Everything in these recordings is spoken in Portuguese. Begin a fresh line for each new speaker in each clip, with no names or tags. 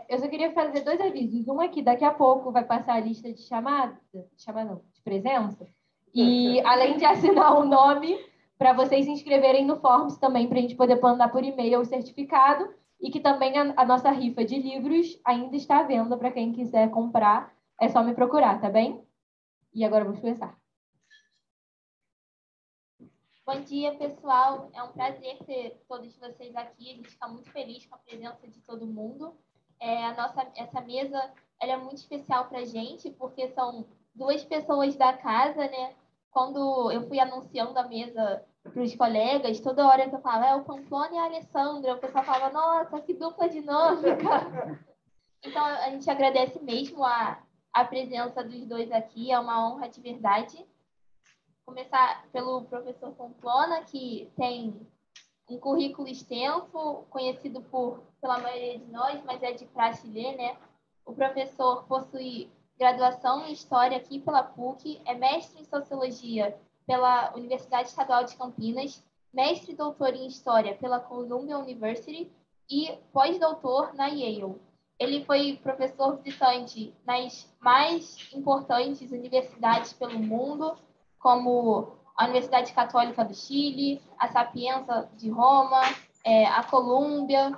Eu só queria fazer 2 avisos. Um é que daqui a pouco vai passar a lista de de presença. E, além de assinar o nome, para vocês se inscreverem no Forms também, para a gente poder mandar por e-mail o certificado. E que também a nossa rifa de livros ainda está à venda para quem quiser comprar. É só me procurar, tá bem? E agora vamos começar.
Bom dia, pessoal. É um prazer ter todos vocês aqui. A gente está muito feliz com a presença de todo mundo. Essa mesa ela é muito especial para a gente, porque são 2 pessoas da casa, né? Quando eu fui anunciando a mesa para os colegas, toda hora que eu falava, é o Pamplona e a Alessandra, o pessoal falava, nossa, que dupla dinâmica. Então, a gente agradece mesmo a presença dos 2 aqui, é uma honra de verdade. Começar pelo professor Pamplona, que tem um currículo extenso, conhecido pela maioria de nós, mas é de praxe ler, né? O professor possui graduação em História aqui pela PUC, é mestre em Sociologia pela Universidade Estadual de Campinas, mestre e doutor em História pela Columbia University e pós-doutor na Yale. Ele foi professor visitante nas mais importantes universidades pelo mundo, como a Universidade Católica do Chile, a Sapienza de Roma, a Columbia,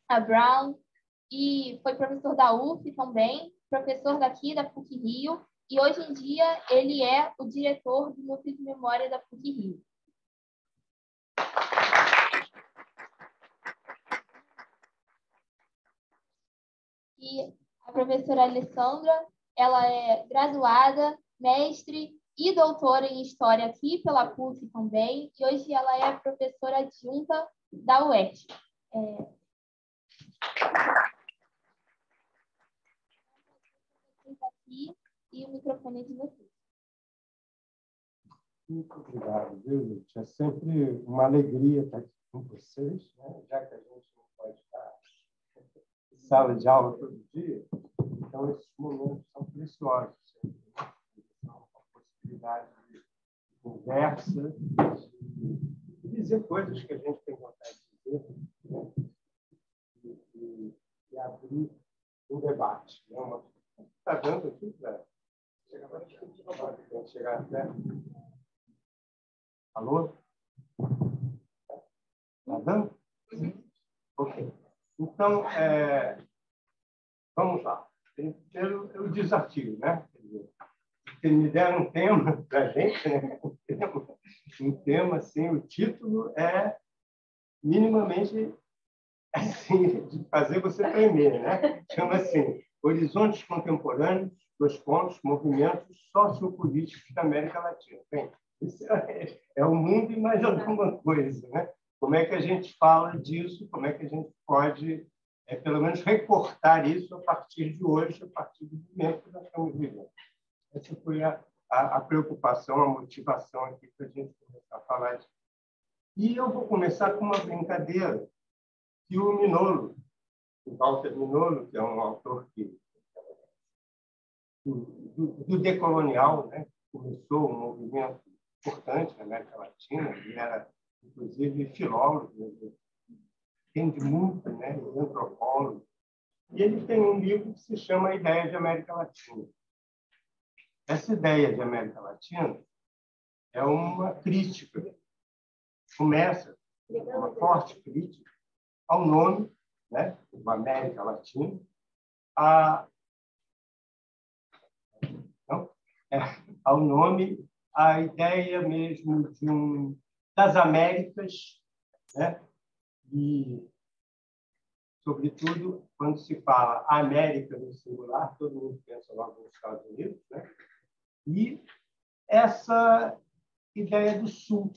a Brown, e foi professor da UF também, professor daqui da PUC-Rio, e hoje em dia ele é o diretor do Núcleo de Memória da PUC-Rio. E a professora Alessandra, ela é graduada, mestre e doutora em História aqui pela PUC também, e hoje ela é professora adjunta da UERJ. Aqui, e o microfone é de vocês.
Muito obrigado, viu, gente? É sempre uma alegria estar aqui com vocês, né? Já que a gente não pode estar em sala de aula todo dia, então esses momentos são preciosos, sempre, né? São uma possibilidade de conversa, de dizer coisas que a gente tem vontade de dizer, né? E abrir um debate. Né? Está dando aqui para chegar até... Alô? Está dando? Ok. Então, vamos lá. Primeiro, o desafio, né? Porque me deram um tema para a gente, né? Um tema, assim, o título é minimamente assim, de fazer você tremer, né? Chama assim, Horizontes Contemporâneos, movimentos sociopolíticos da América Latina. Bem, isso é o mundo e mais alguma coisa, né? Como é que a gente fala disso? Como é que a gente pode, pelo menos, recortar isso a partir de hoje, a partir do momento que nós estamos vivendo? Essa foi a preocupação, a motivação aqui para a gente começar a falar disso. E eu vou começar com uma brincadeira que o Mignolo, o Walter Mignolo, que é um autor do decolonial, né? Começou um movimento importante na América Latina, ele era, inclusive, filólogo, entende muito, né? Antropólogo. E ele tem um livro que se chama A Ideia de América Latina. Essa ideia de América Latina é uma crítica, começa uma forte crítica ao nome, né, da América Latina, ao nome, a ideia mesmo das Américas, né, e, sobretudo, quando se fala América no singular, todo mundo pensa logo nos Estados Unidos, né, e essa ideia do Sul,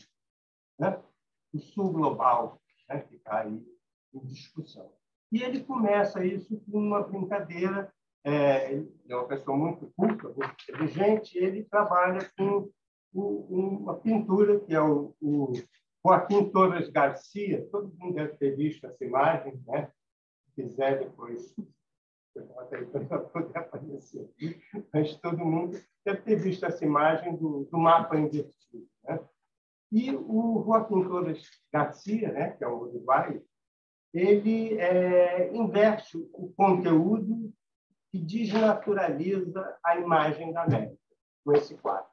né, o Sul global, né, que está aí em discussão. E ele começa isso com uma brincadeira. Ele é uma pessoa muito culta, muito inteligente, e ele trabalha com uma pintura que é o Joaquim Torres Garcia. Todo mundo deve ter visto essa imagem, né? Se quiser depois, para poder aparecer aqui, mas todo mundo deve ter visto essa imagem do mapa invertido, né? E o Joaquim Torres Garcia, né, que é um uruguaio, ele inverte o conteúdo e desnaturaliza a imagem da América com esse quadro.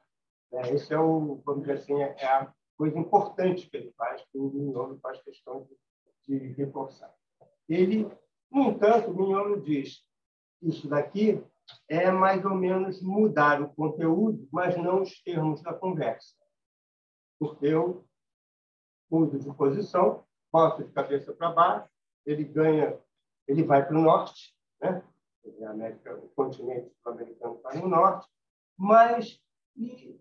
Esse é vamos dizer assim, é a coisa importante que ele faz, que o Mignolo faz questão de reforçar. Ele, no entanto, o Mignolo diz isso daqui é mais ou menos mudar o conteúdo, mas não os termos da conversa. Porque eu mudo de posição, boto de cabeça para baixo, ele vai para o norte, né? O continente sul-americano está no norte, mas e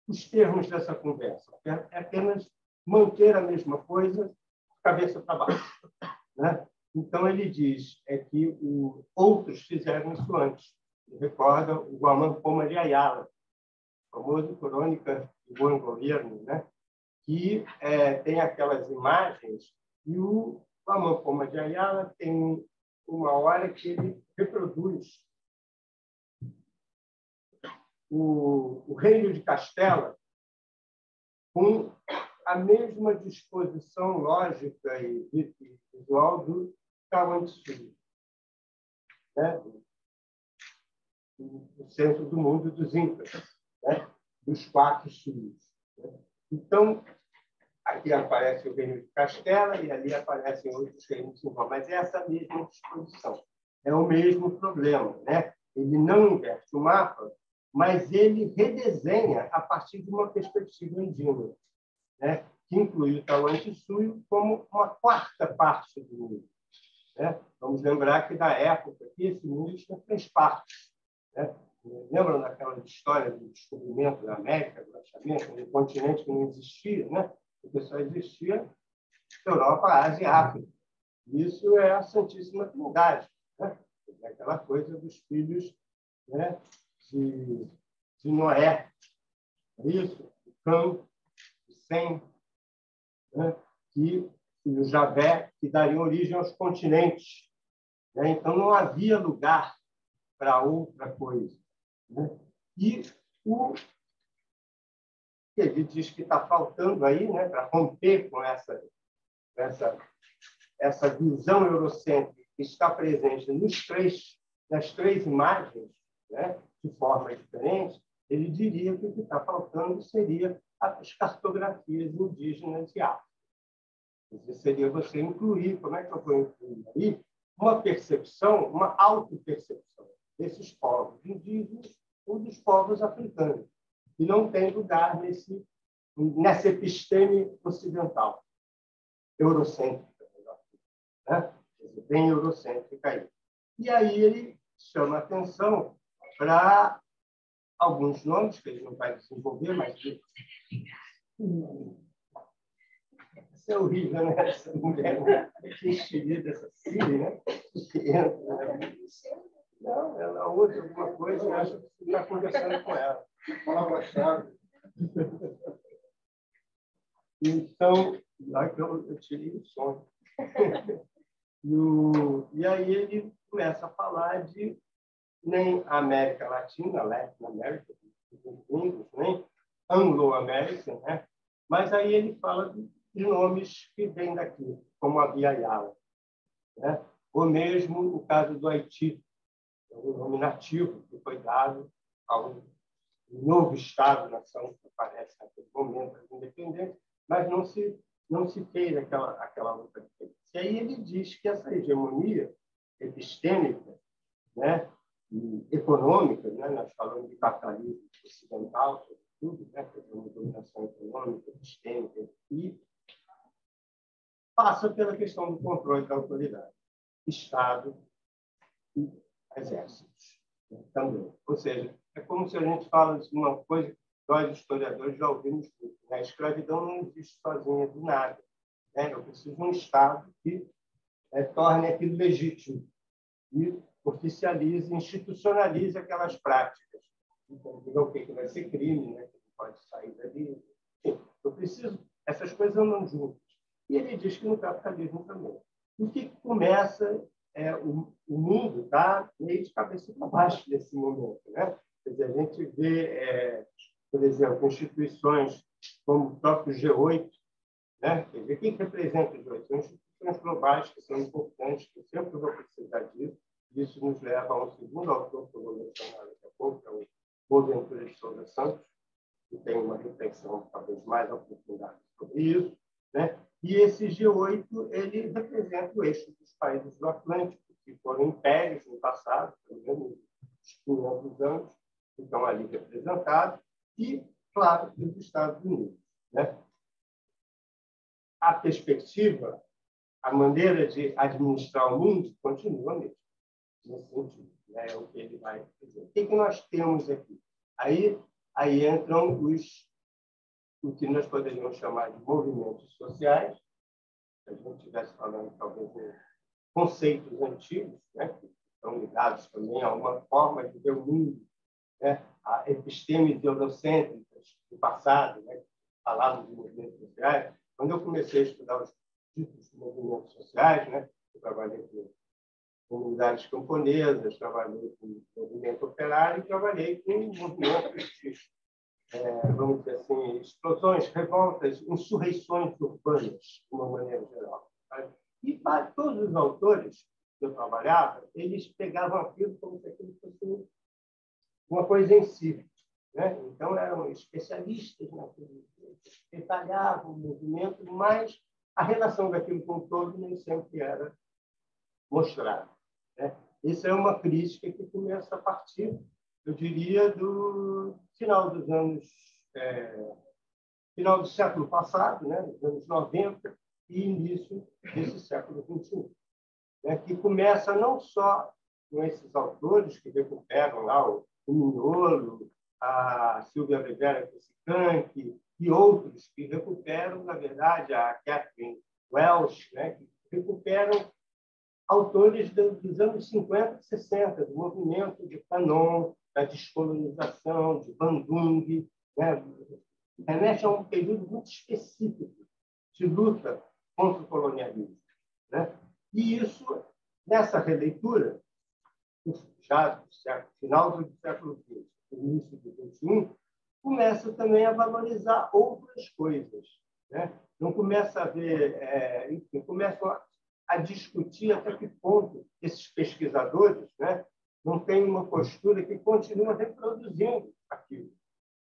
os termos dessa conversa? É apenas manter a mesma coisa, cabeça para baixo, né? Então, ele diz que outros fizeram isso antes. Recorda o Guamán Poma de Ayala, famoso crônica de bom governo, né? Que tem aquelas imagens, e o Guamán Poma de Ayala tem uma hora que ele reproduz o reino de Castela com a mesma disposição lógica e visual do Tahuantinsuyo, né? No centro do mundo dos Incas, né? Dos 4 sulhos. Né? Então, aqui aparece o reino de Castela e ali aparecem outros reinos em Roma, mas é essa mesma disposição. É o mesmo problema, né? Ele não inverte o mapa, mas ele redesenha a partir de uma perspectiva andina, né? Que inclui o Tahuantinsuyo como uma 4ª parte do mundo. Né? Vamos lembrar que, na época, esse mundo tinha 3 partes. Né? Lembram daquela história do descobrimento da América, do achamento, um continente que não existia, né? Porque só existia Europa, Ásia e África. Isso é a Santíssima Trindade, né? É aquela coisa dos filhos, né, de Noé. Isso, o Cão, o Sem, né? E o Javé, que dariam origem aos continentes. Né? Então, não havia lugar para outra coisa. Né? E ele diz que está faltando aí, né, para romper com essa visão eurocêntrica que está presente nas 3 imagens, né, de forma diferente, ele diria que o que está faltando seria as cartografias indígenas e africanas. Seria você incluir, como é que eu vou incluir aí, uma percepção, uma autopercepção desses povos indígenas ou dos povos africanos, que não tem lugar nessa episteme ocidental, eurocêntrica, né? Bem eurocêntrica aí. E aí ele chama atenção para alguns nomes que ele não vai desenvolver, mas isso é horrível, né? Essa mulher, né? Que enxerida essa Siri, né? Não, ela ouve alguma coisa e acha que você está conversando com ela. Palavra-chave. Então, lá que eu tirei o som. E aí ele começa a falar de nem América Latina, Latin America, nem Anglo-América, né? Mas aí ele fala de nomes que vêm daqui, como a Via Yala, né? Ou mesmo o caso do Haiti, o nome nativo que foi dado ao novo Estado-nação que aparece naquele momento da independência, mas não se fez aquela luta de frente. E aí ele diz que essa hegemonia epistêmica, né, e econômica, né, nós falamos de capitalismo ocidental, sobretudo, né, que é uma dominação econômica, epistêmica, e passa pela questão do controle da autoridade, Estado e exércitos, né, também. Ou seja, é como se a gente fala de uma coisa que nós, historiadores, já ouvimos muito, né? A escravidão não existe sozinha do nada. Né? Eu preciso de um Estado que torne aquilo legítimo e oficialize, institucionalize aquelas práticas. Então, diga o que vai ser crime, né? Que não pode sair dali. Enfim, eu preciso... Essas coisas andam juntas. E ele diz que no capitalismo também. O que começa o mundo está meio de cabeça para baixo nesse momento, né? Quer dizer, a gente vê, por exemplo, instituições como o próprio G8, né? Quer dizer, quem representa o G8? São instituições questões globais que são importantes, que eu sempre vou precisar disso. Isso nos leva a um segundo autor que eu vou mencionar daqui a pouco, que é o Boaventura de Souza Santos, que tem uma reflexão talvez mais aprofundada sobre isso, né? E esse G8 ele representa o eixo dos países do Atlântico, que foram impérios no passado, pelo menos uns 500 anos, que estão ali representados, e, claro, os Estados Unidos, né? A perspectiva, a maneira de administrar o mundo continua mesmo, nesse sentido, né? É o que ele vai dizer. O que nós temos aqui? Aí entram o que nós poderíamos chamar de movimentos sociais, se a gente estivesse falando, talvez, de conceitos antigos, né, que estão ligados também a uma forma de ver o mundo, né, a epistemes eurocêntricas do passado, né, falavam de movimentos sociais. Quando eu comecei a estudar os tipos de movimentos sociais, né, eu trabalhei com comunidades camponesas, trabalhei com movimento operário e trabalhei com movimentos de vamos dizer assim, explosões, revoltas, insurreições urbanas, de uma maneira geral. Sabe? E para todos os autores que eu trabalhava, eles pegavam aquilo como se aquilo fosse uma coisa em si. Né? Então, eram especialistas naquilo, detalhavam o movimento, mas a relação daquilo com o todo nem sempre era mostrada. Né? Isso é uma crítica que começa a partir, eu diria, do final dos anos, final do século passado, né, dos anos 90 e início desse século XXI, né, que começa não só com esses autores que recuperam lá o Mignolo, a Silvia Rivera Crescicante e outros que recuperam, na verdade, a Catherine Welsh, né, que recuperam autores dos anos 50 e 60, do movimento de Fanon, da descolonização, de Bandung, né? Remete a um período muito específico de luta contra o colonialismo. Né? E isso, nessa releitura, já do final do século XX, início do XXI, começa também a valorizar outras coisas. Né? Não começa a ver, enfim, começam a discutir até que ponto esses pesquisadores, né, não têm uma postura que continua reproduzindo aquilo,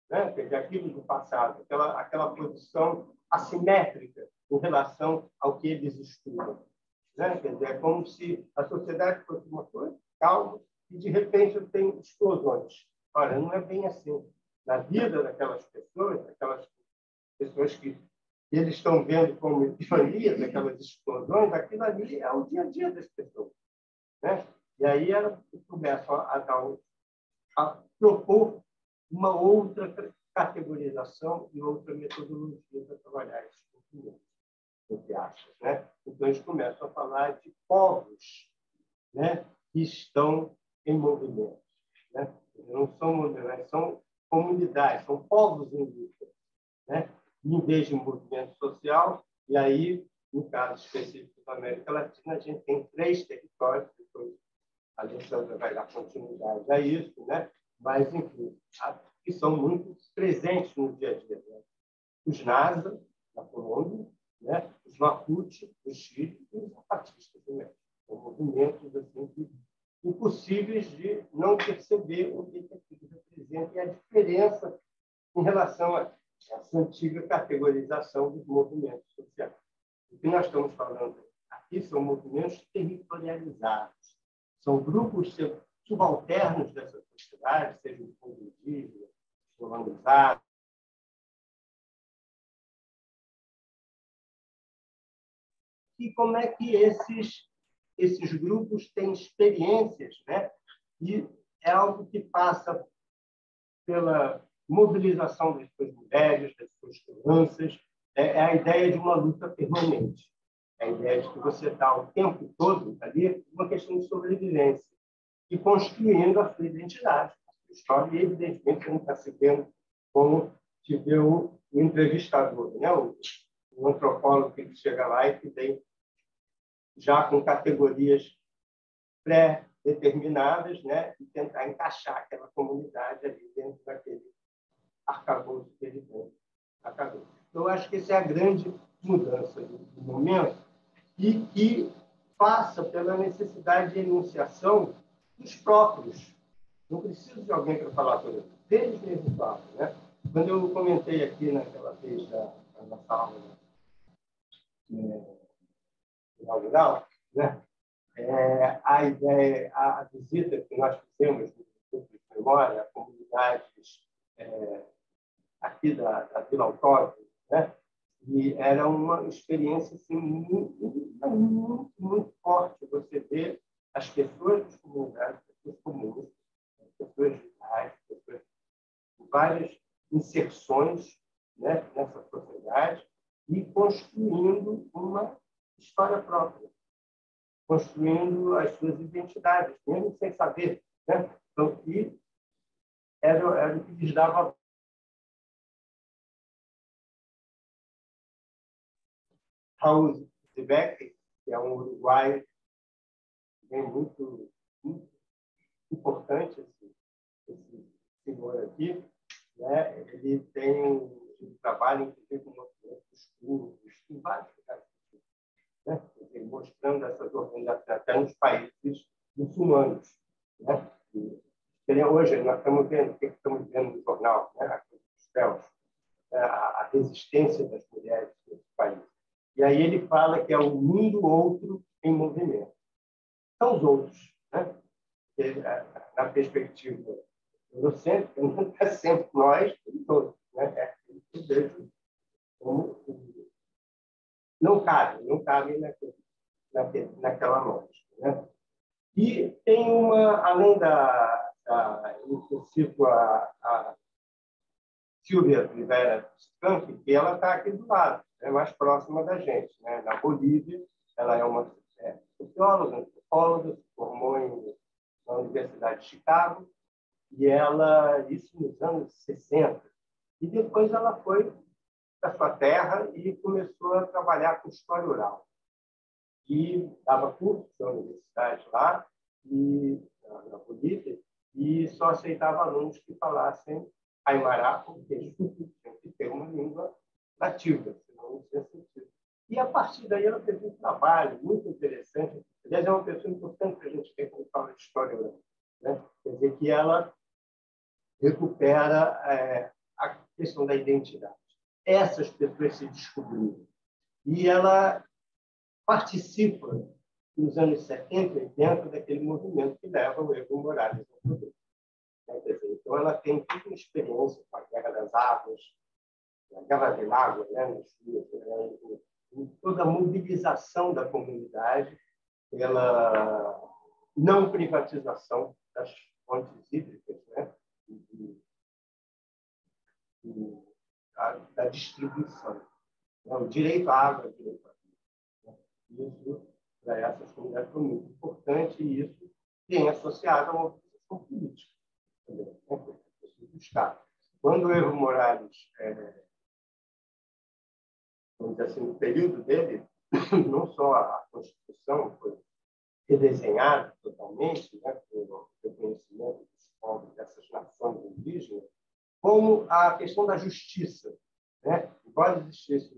né? Quer dizer, aquilo do passado, aquela posição assimétrica em relação ao que eles estudam. Né? Quer dizer, é como se a sociedade fosse uma coisa calma e, de repente, tem explosões. Ora, não é bem assim. Na vida daquelas pessoas que eles estão vendo como epifanias, aquelas explosões, aquilo ali é o dia a dia das pessoas. Né? E aí elas começam a propor uma outra categorização e outra metodologia para trabalhar esses conhecimentos, entre aspas. Né? Então, eles começam a falar de povos, né, que estão em movimento. Né? Não são movimentos, são comunidades, são povos em luta. Né? Em vez de um movimento social, e aí, no caso específico da América Latina, a gente tem 3 territórios, depois a Alessandra vai dar continuidade a isso, né? Mas, enfim, que são muito presentes no dia a dia. Né? Os Nasa, na Colômbia, né? Os Mapuche, no Chile, e os Zapatistas do México. São movimentos assim, impossíveis de não perceber o que aquilo representa e a diferença em relação a essa antiga categorização dos movimentos sociais. O que nós estamos falando aqui são movimentos territorializados. São grupos subalternos dessa sociedade, sejam de povo indígena, colonizado. E como é que esses grupos têm experiências, né? E é algo que passa pela mobilização das suas mulheres, das suas crianças, é a ideia de uma luta permanente. É a ideia de que você está o tempo todo ali uma questão de sobrevivência e construindo a sua identidade, a sua história, e, evidentemente, não está se vendo como te vê o entrevistador, né? O antropólogo que chega lá e que vem já com categorias pré-determinadas, né? E tentar encaixar aquela comunidade ali dentro daquele arcabouço que ele tem na cabeça. Então, eu acho que essa é a grande mudança do momento, e que passa pela necessidade de enunciação dos próprios. Não preciso de alguém para falar por eles. Eles mesmos falam, né? Quando eu comentei aqui naquela vez da nossa aula inaugural, né? A ideia, a visita que nós fizemos no Instituto de Memória, a comunidades aqui da Vila Autódromo, né? E era uma experiência assim, muito forte. Você vê as pessoas das comunidades, as pessoas comuns, as pessoas rurais, pessoas com várias inserções, né, nessa sociedade e construindo uma história própria, construindo as suas identidades, mesmo sem saber, né? Então, que era o que lhes dava. Raul Zibek, que é um uruguaio muito, muito importante, esse senhor aqui, né? Ele tem um trabalho, inclusive, com o movimento dos curdos, em vários lugares, né? Mostrando essas organizações até nos países muçulmanos, né? E hoje nós estamos vendo, o que estamos vendo no jornal, né? A coisa dos véus, a resistência das mulheres nesse país. E aí ele fala que é o mundo outro em movimento. São os outros, né? Na perspectiva eurocêntrica, não é sempre nós, todos, né? Eu vejo como não cabe naquela lógica, né? E tem além eu cito a Silvia Rivera Scank, que ela está aqui do lado, é mais próxima da gente, né? Na Bolívia, ela é uma socióloga, antropóloga, se formou na Universidade de Chicago, e isso nos anos 60. E depois ela foi para sua terra e começou a trabalhar com história oral. E dava curso na universidade lá, na Bolívia, e só aceitava alunos que falassem Aymara, porque tinha que ter uma língua nativa, senão não tinha sentido. E, a partir daí, ela fez um trabalho muito interessante. Aliás, é uma pessoa importante que a gente tem quando fala de história oral, né? Quer dizer, que ela recupera a questão da identidade. Essas pessoas se descobriram. E ela participa, nos anos 70 e 80, daquele movimento que leva o Evo Morales ao poder. Então, ela tem toda uma experiência com a Guerra das Águas, a Guerra da Água, né, toda a mobilização da comunidade pela não privatização das fontes hídricas, né, da distribuição. O direito à água, o direito à vida. Isso, para essas comunidades, foi muito importante e isso tem associado a uma mobilização política. Quando o Evo Morales, vamos dizer assim, no período dele, não só a Constituição foi redesenhada totalmente, né, pelo reconhecimento dos povos dessas nações indígenas, como a questão da justiça, né? Embora existisse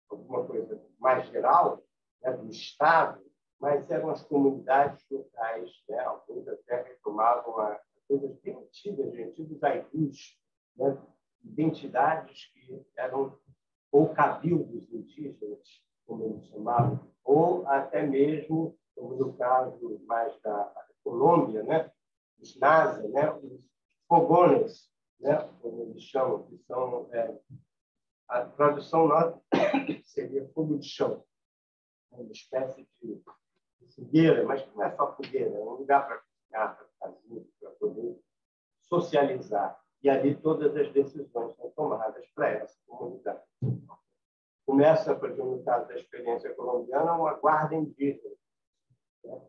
alguma coisa mais geral, né, do Estado, mas eram as comunidades locais, né? Alguns até retomavam coisas bem antigas, de antigos airus, né? Identidades que eram ou cabildos indígenas, como eles chamavam, ou até mesmo, como no caso mais da Colômbia, né? Os Nasa, né? Os fogones, né? Como eles chamam, que são a tradução nossa seria fogo de chão, uma espécie de fogueira, mas não é só fogueira, é um lugar para cozinhar, para fazer, para poder socializar. E ali todas as decisões são tomadas para essa comunidade. Começa, por exemplo, no caso da experiência colombiana, uma guarda indígena, né?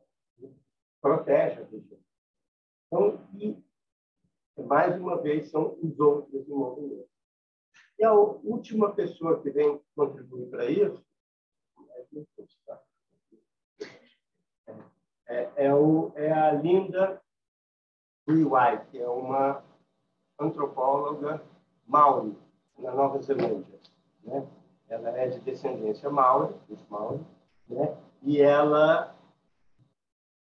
Protege a região. Então, e, mais uma vez, são os outros em movimento. E a última pessoa que vem contribuir para isso é a Linda Uiwai, que é uma antropóloga Maori, na Nova Zelândia, né? Ela é de descendência Maori, dos Maori, né? E ela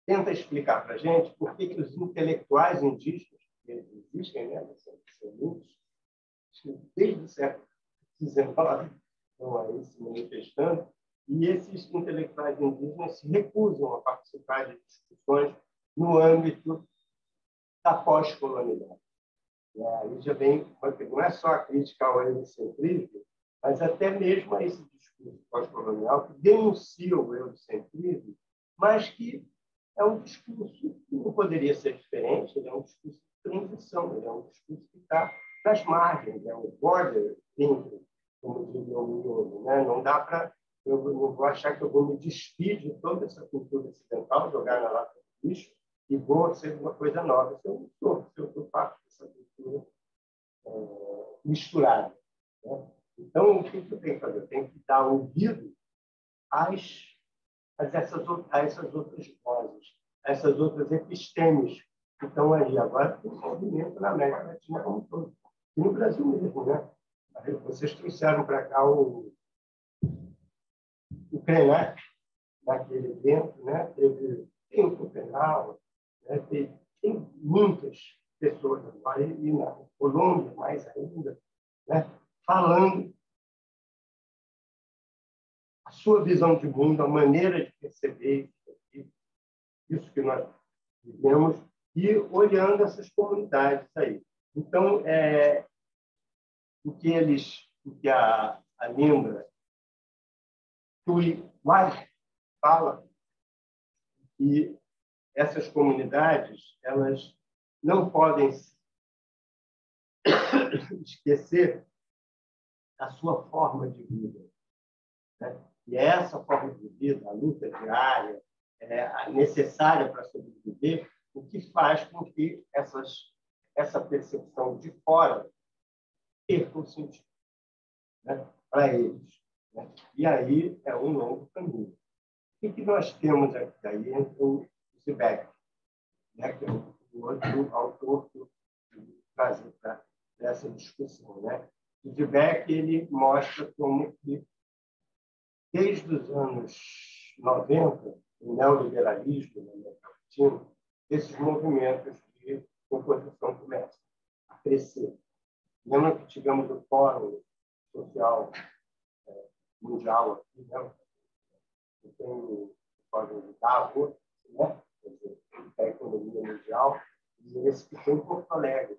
tenta explicar para a gente por que os intelectuais indígenas, que existem, né? São muitos, desde o século XIX, estão aí se manifestando, e esses intelectuais indígenas se recusam a participar de discussões no âmbito da pós-colonialidade. Aí já vem, não é só a crítica ao eurocentrismo, mas até mesmo a esse discurso pós-colonial que denuncia o eurocentrismo, mas que é um discurso que não poderia ser diferente, ele é um discurso de transição, ele é um discurso que está nas margens, é um border thinking, como diria o Mignolo, né? Não dá para... Eu não vou achar que eu vou me despir de toda essa cultura ocidental, jogar na lata do lixo, e vou ser uma coisa nova. Se eu sou parte dessa cultura misturada. Né? Então, o que eu tenho que fazer? Eu tenho que dar ouvido a essas outras vozes, a essas outras epistemes que estão aí. Agora tem um movimento na América Latina como um todo. E no Brasil mesmo, né? Vocês trouxeram para cá o Krenak, naquele evento, né? Tem o Copenau, né? Tem muitas pessoas agora, e na Colômbia mais ainda, né? Falando a sua visão de mundo, a maneira de perceber isso que nós vivemos, e olhando essas comunidades aí. Então, o que a Limbra Tui fala, que essas comunidades elas não podem esquecer a sua forma de vida, né? E essa forma de vida, a luta diária, necessária para sobreviver, o que faz com que essa percepção de fora perca o sentido, né? Para eles. Né? E aí é um longo caminho. O que nós temos aqui? Aí entra o Zibek, né? Que é o outro autor que eu trazer para essa discussão. Né? O Zibek ele mostra como que, desde os anos 90, o neoliberalismo na América Latina, esses movimentos de oposição começam a crescer. Lembra que tivemos o Fórum Social Mundial aqui, né? Tem o Fórum de Davos, né? Da economia mundial, e esse que foi em Porto Alegre,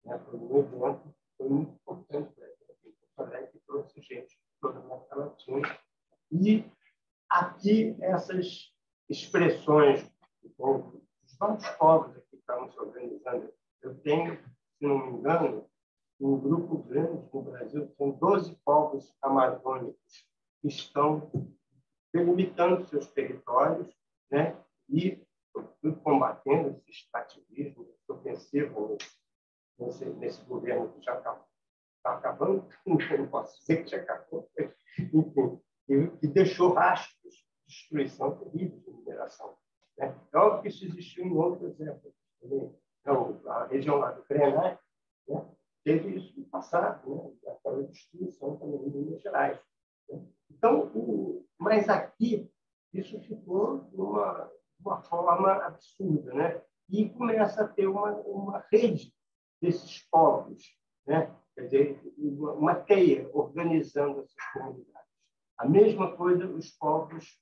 né? Foi um evento foi muito importante para Porto Alegre, que trouxe gente de toda a América Latina. E aqui essas expressões dos vários povos aqui que estavam se organizando. Eu tenho, se não me engano, um grupo grande no Brasil, são 12 povos amazônicos que estão delimitando seus territórios, né? E, sobretudo, combatendo esse extrativismo ofensivo nesse governo que já está acabando, não posso dizer que já acabou, enfim, que deixou rastros de destruição terrível de mineração. Né? É óbvio que isso existiu em outras épocas também. Então, a região lá do Krenak, né? Teve isso no passado, né? Aquela destruição também em Minas Gerais. Né? Então, mas aqui isso ficou de uma forma absurda, né? E começa a ter uma rede desses povos, né? Quer dizer, uma teia organizando essas comunidades. A mesma coisa os povos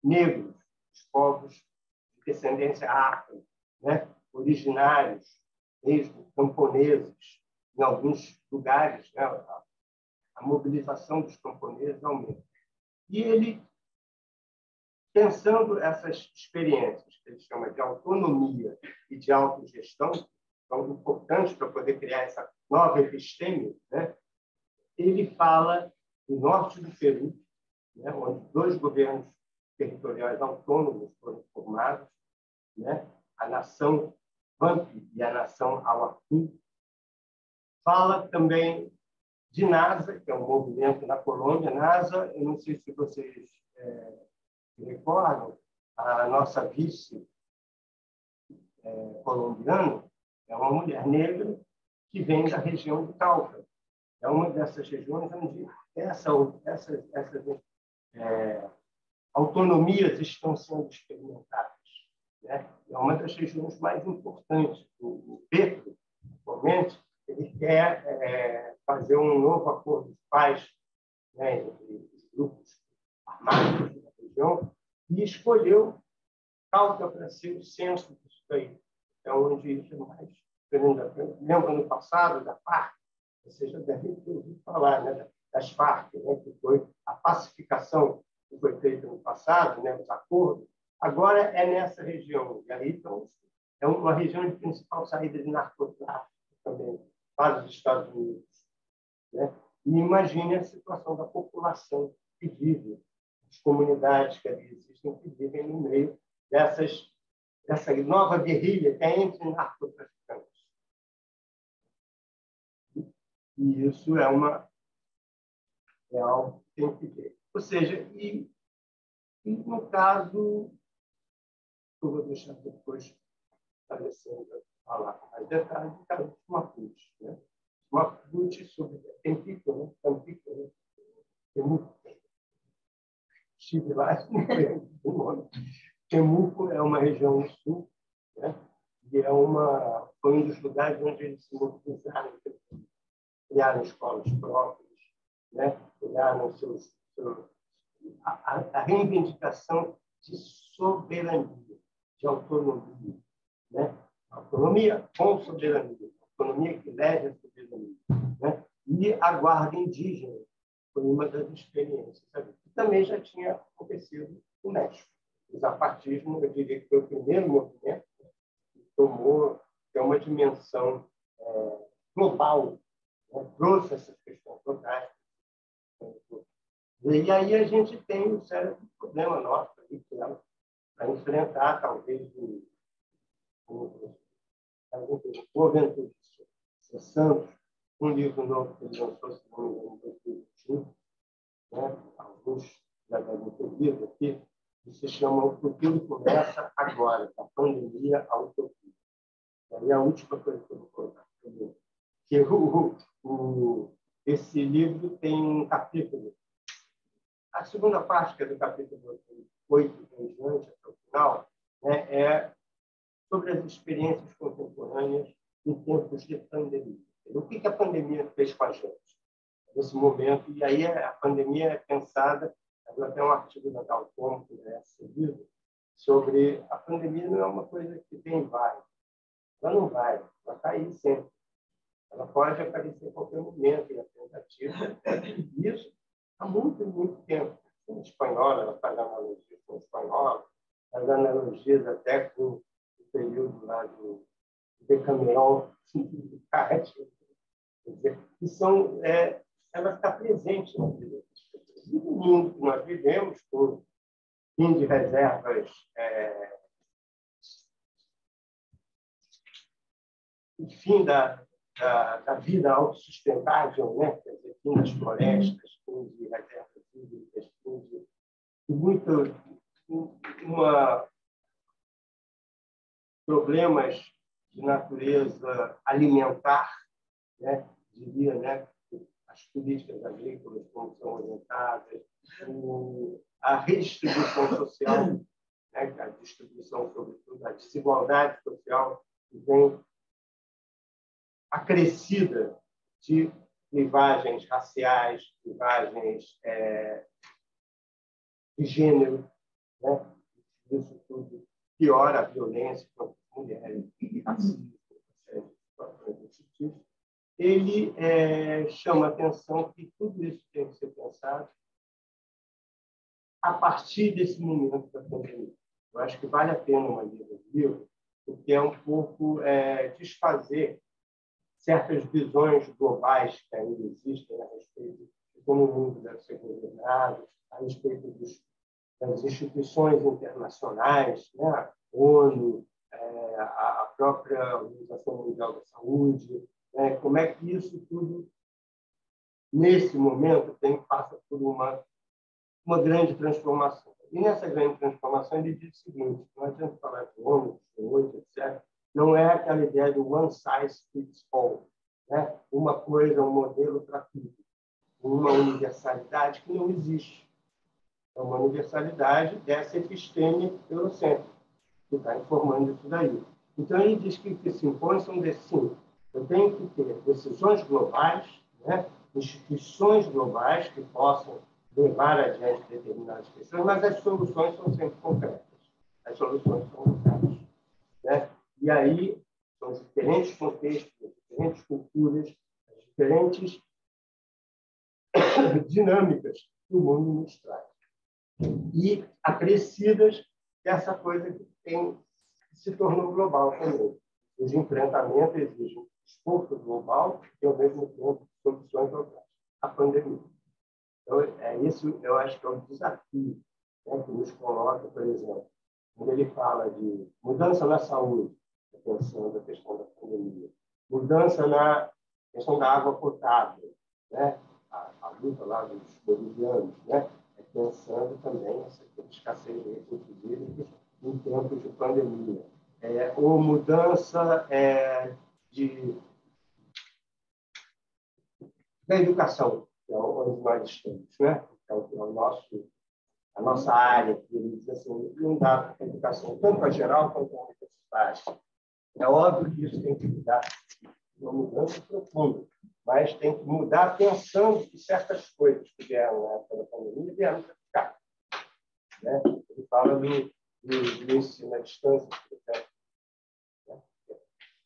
negros, os povos de descendência afro, né? Originários, mesmo camponeses, em alguns lugares, né? A mobilização dos camponeses aumenta. E ele, pensando essas experiências, que ele chama de autonomia e de autogestão, que são importantes para poder criar essa nova episteme, né? Ele fala do norte do Peru, né? Onde 2 governos territoriais autônomos foram formados, né? A nação Vampi e a nação Awapim. Fala também de NASA, que é um movimento na Colômbia. NASA, eu não sei se vocês se recordam, a nossa vice colombiana é uma mulher negra que vem da região do Cauca. É uma dessas regiões onde autonomias estão sendo experimentadas, né? É uma das regiões mais importantes. O Petro, atualmente, ele quer fazer um novo acordo de paz, né, entre os grupos armados da região, e escolheu Cauca para ser o centro disso aí. É onde isso é mais grande. Lembra no passado da FARC? Você já deve ter ouvido falar, né, das FARC, né, que foi a pacificação que foi feita no passado, né, os acordos. Agora é nessa região. E aí, então, é uma região de principal saída de narcotráfico também para os Estados Unidos, né? E imagine a situação da população que vive, as comunidades que ali existem, que vivem no meio dessa nova guerrilha que é entre narcotraficantes. E isso é algo que tem que ver. Ou seja, e no caso, eu vou deixar depois Alessandra falar com mais detalhes, do caso de Mapuche, né? Mapuche sobre Tempico, né? Tampico, né? Estive lá, o nome. Temuco é uma região no sul, né? E foi um dos lugares onde eles se mobilizaram, criaram escolas próprias, né? Criaram a reivindicação de soberania, de autonomia, né? Autonomia com soberania, autonomia que leve a soberania, né? E a guarda indígena foi uma das experiências, sabe? Que também já tinha acontecido no México. O zapatismo, eu diria que foi o primeiro movimento que tomou uma dimensão global, né? Trouxe essa questão fantástica. E aí a gente tem um sério problema nosso ali, que é para enfrentar, talvez, o Ventura Santos, um livro novo que ele lançou, se não me engano, em 2021, né? Alguns já devem ter lido aqui, que se chama O Futuro Começa Agora, da pandemia à utopia. E aí a última coisa que eu vou colocar, que esse livro tem um capítulo, a segunda parte, que é do capítulo 8 em diante, até o final, né, é sobre as experiências contemporâneas em tempos de pandemia. O que a pandemia fez com a gente nesse momento? E aí a pandemia é pensada, até um artigo da Dalton, que é seguido, sobre a pandemia não é uma coisa que vem e vai. Ela não vai, ela está aí sempre. Ela pode aparecer em qualquer momento, e a tentativa. Isso há muito, muito tempo. Em espanhol, ela faz analogias com o espanhol, faz analogias até com o período lá do Decameron, do Kant. Que são, ela está presente na vida das pessoas. E no mundo que nós vivemos, com fim de reservas, o fim da vida autossustentável, né? Quer dizer, fim das florestas, fim de reservas hídricas, fim de problemas de natureza alimentar, né? Diria, né? As políticas agrícolas como são orientadas, a redistribuição social, né? A distribuição, sobretudo, a desigualdade social que vem acrescida de clivagens raciais, clivagens de gênero, né? Isso tudo piora a violência contra as mulheres, racismo, situações desse tipo. Ele chama a atenção que tudo isso tem que ser pensado a partir desse momento da pandemia. Eu acho que vale a pena uma ler o livro, porque é um pouco desfazer certas visões globais que ainda existem a respeito de como o mundo deve ser governado, a respeito das instituições internacionais, né? A ONU, a própria Organização Mundial da Saúde, né? Como é que isso tudo, nesse momento, passa por uma grande transformação. E nessa grande transformação, ele diz o seguinte: não adianta falar de ONU, de saúde, etc., não é aquela ideia do one size fits all, né? Uma coisa, um modelo para tudo, uma universalidade que não existe. É uma universalidade dessa episteme eurocêntrica, que está informando isso daí. Então, ele diz que o que se impõe são assim, eu tenho que ter decisões globais, né? Instituições globais que possam levar adiante determinadas questões, mas as soluções são sempre concretas. As soluções são locais, né? E aí, são os diferentes contextos, as diferentes culturas, as diferentes dinâmicas que o mundo nos traz. E acrescidas dessa coisa que se tornou global também. Os enfrentamentos exigem esforço global e, ao mesmo tempo, soluções locais. A pandemia. Então, isso, eu acho que é um desafio, né, que nos coloca, por exemplo, quando ele fala de mudança na saúde, pensando a questão da pandemia, mudança na questão da água potável, né, a luta lá dos bolivianos, né, pensando também essa escassez de recursos hídricos em tempos de pandemia. Ou mudança da educação, que é onde nós estamos, né? É a nossa área, que ele diz assim, não dá para a educação, tanto a geral quanto a universidade. É óbvio que isso tem que mudar, uma mudança profunda, mas tem que mudar pensando que certas coisas que vieram na época da pandemia vieram para ficar. Né? Ele fala do ensino à distância, por exemplo.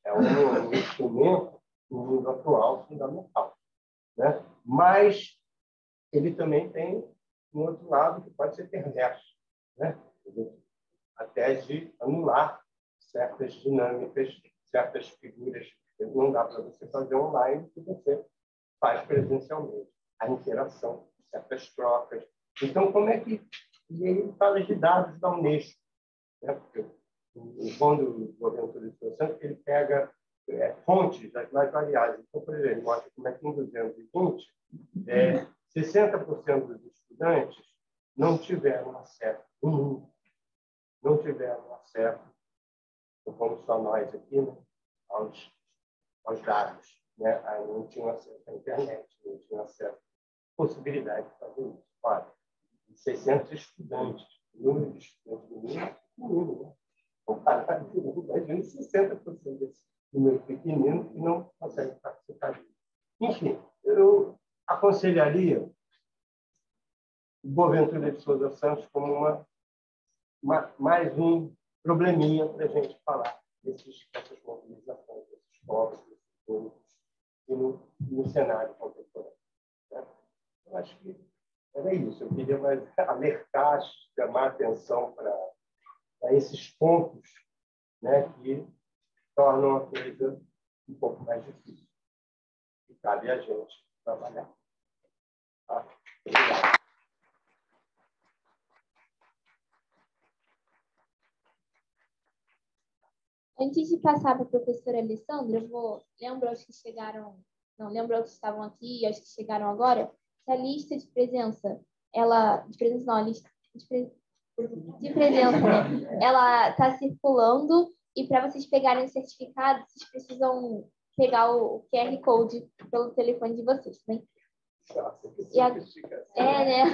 É um instrumento no mundo atual fundamental. Né? Mas ele também tem um outro lado que pode ser perverso, né? Até de anular certas dinâmicas, certas figuras. Não dá para você fazer online que você faz presencialmente. A interação, certas trocas. Então, como é que... E ele fala de dados da Unesco, né? Porque o bom do Boaventura de Souza Santos, ele pega fontes das mais variadas. Então, por exemplo, ele mostra como é que em 220, 60% dos estudantes não tiveram acesso, não tiveram acesso, como só nós aqui, né, aos dados. Né? Aí não tinham acesso à internet, não tinham acesso à possibilidade de fazer isso. Olha, 600 estudantes, o número de estudantes do mundo é pequenino, né? Comparado com o mundo, imagina 60% desse número pequenino que não consegue participar disso. Enfim, eu aconselharia o Boaventura de Souza Santos como mais um probleminha para a gente falar dessas mobilizações, desses povos, desses grupos, e no cenário contemporâneo. Né? Eu acho que era isso. Eu queria mais alertar, chamar atenção para esses pontos, né, que tornam a coisa um pouco mais difícil. E cabe a gente trabalhar. Tá? Obrigado.
Antes de passar para a professora Alessandra, eu vou lembrar aos que chegaram, não, lembrar aos que estavam aqui e aos que chegaram agora, que a lista de presença, a lista de presença, né? Ela está circulando e para vocês pegarem o certificado, vocês precisam pegar o QR Code pelo telefone de vocês, tá bem? Né?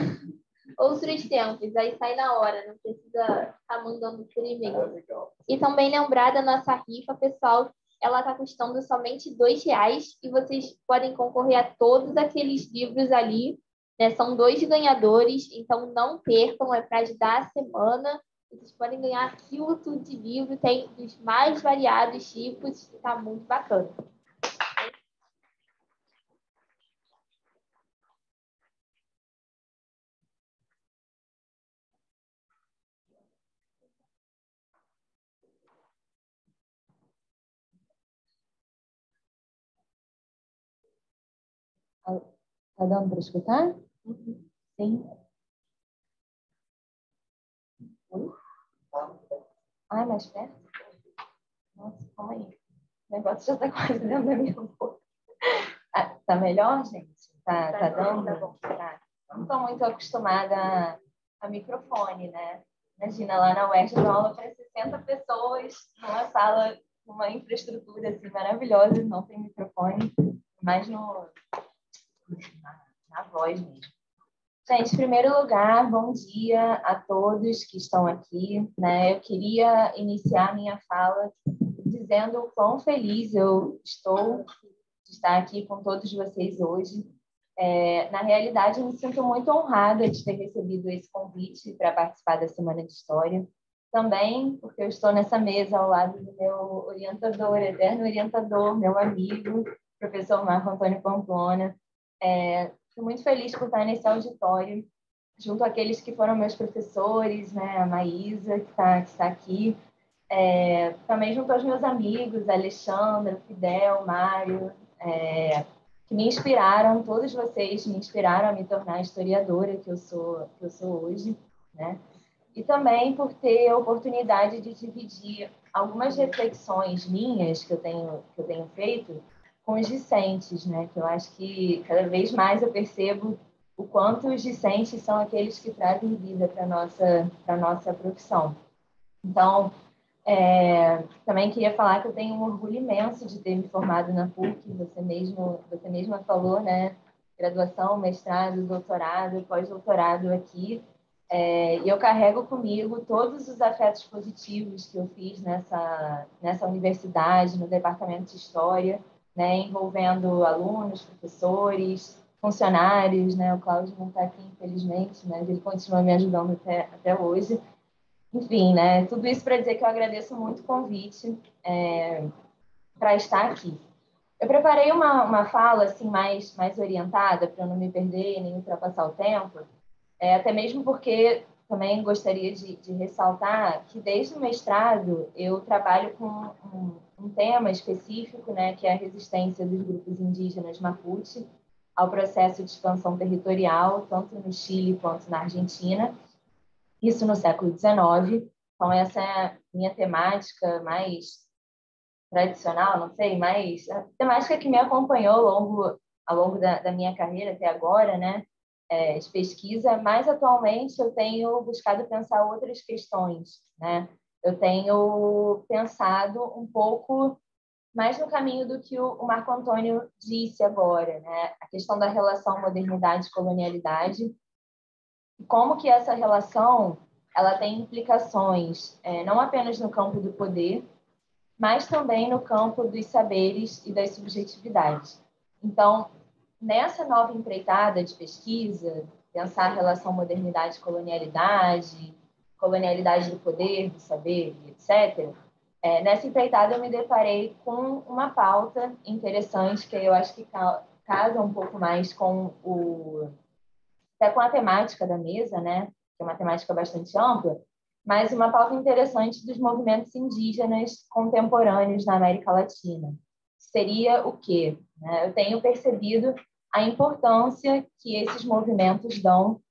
Outros tempos, aí sai na hora, não precisa estar mandando por e-mail. E também lembrar da nossa rifa, pessoal, ela está custando somente R$2 e vocês podem concorrer a todos aqueles livros ali, né? São 2 ganhadores, então não percam, é para ajudar a semana. Vocês podem ganhar aquilo tudo de livro, tem dos mais variados tipos, está muito bacana.
Está dando para escutar? Sim. Ai, mais perto? Nossa, calma aí. O negócio já está quase dentro da minha boca. Tá melhor, gente? Tá dando? Tá bom. Tá. Não estou muito acostumada a microfone, né? Imagina, lá na UERJ, eu aula para 60 pessoas, numa sala com uma infraestrutura assim, maravilhosa, não tem microfone, mas na voz mesmo.
Gente, em primeiro lugar, bom dia a todos que estão aqui, né? Eu queria iniciar minha fala dizendo o quão feliz eu estou de estar aqui com todos vocês hoje. Na realidade, eu me sinto muito honrada de ter recebido esse convite para participar da Semana de História. Também porque eu estou nessa mesa ao lado do meu orientador, eterno orientador, meu amigo, professor Marco Antônio Pamplona. Estou muito feliz por estar nesse auditório, junto àqueles que foram meus professores, né? A Maísa, que está aqui. Também junto aos meus amigos, Alexandra, Fidel, Mário, que me inspiraram, todos vocês me inspiraram a me tornar historiadora que eu sou hoje, né? E também por ter a oportunidade de dividir algumas reflexões minhas que eu tenho feito com os discentes, né? Que eu acho que cada vez mais eu percebo o quanto os discentes são aqueles que trazem vida para nossa profissão. Então, também queria falar que eu tenho um orgulho imenso de ter me formado na PUC, você mesma falou, né? Graduação, mestrado, doutorado, pós-doutorado aqui. E eu carrego comigo todos os afetos positivos que eu fiz nessa universidade, no departamento de História, né? Envolvendo alunos, professores, funcionários, né? O Cláudio não está aqui, infelizmente, mas ele continua me ajudando até hoje. Enfim, né? Tudo isso para dizer que eu agradeço muito o convite para estar aqui. Eu preparei uma fala assim mais orientada para eu não me perder nem ultrapassar o tempo, até mesmo porque também gostaria de ressaltar que desde o mestrado eu trabalho com um tema específico, né, que é a resistência dos grupos indígenas Mapuche ao processo de expansão territorial, tanto no Chile quanto na Argentina, isso no século XIX. Então, essa é a minha temática mais tradicional, não sei, mais a temática que me acompanhou ao longo da minha carreira até agora, né, de pesquisa, mas atualmente eu tenho buscado pensar outras questões, né? Eu tenho pensado um pouco mais no caminho do que o Marco Antônio disse agora, né? A questão da relação modernidade-colonialidade e como que essa relação ela tem implicações não apenas no campo do poder, mas também no campo dos saberes e das subjetividades. Então, nessa nova empreitada de pesquisa, pensar a relação modernidade-colonialidade, colonialidade do poder, do saber, etc., nessa empreitada eu me deparei com uma pauta interessante que eu acho que casa um pouco mais até com a temática da mesa, né? Que é uma temática bastante ampla, mas uma pauta interessante dos movimentos indígenas contemporâneos na América Latina. Seria o quê? Eu tenho percebido a importância que esses movimentos dão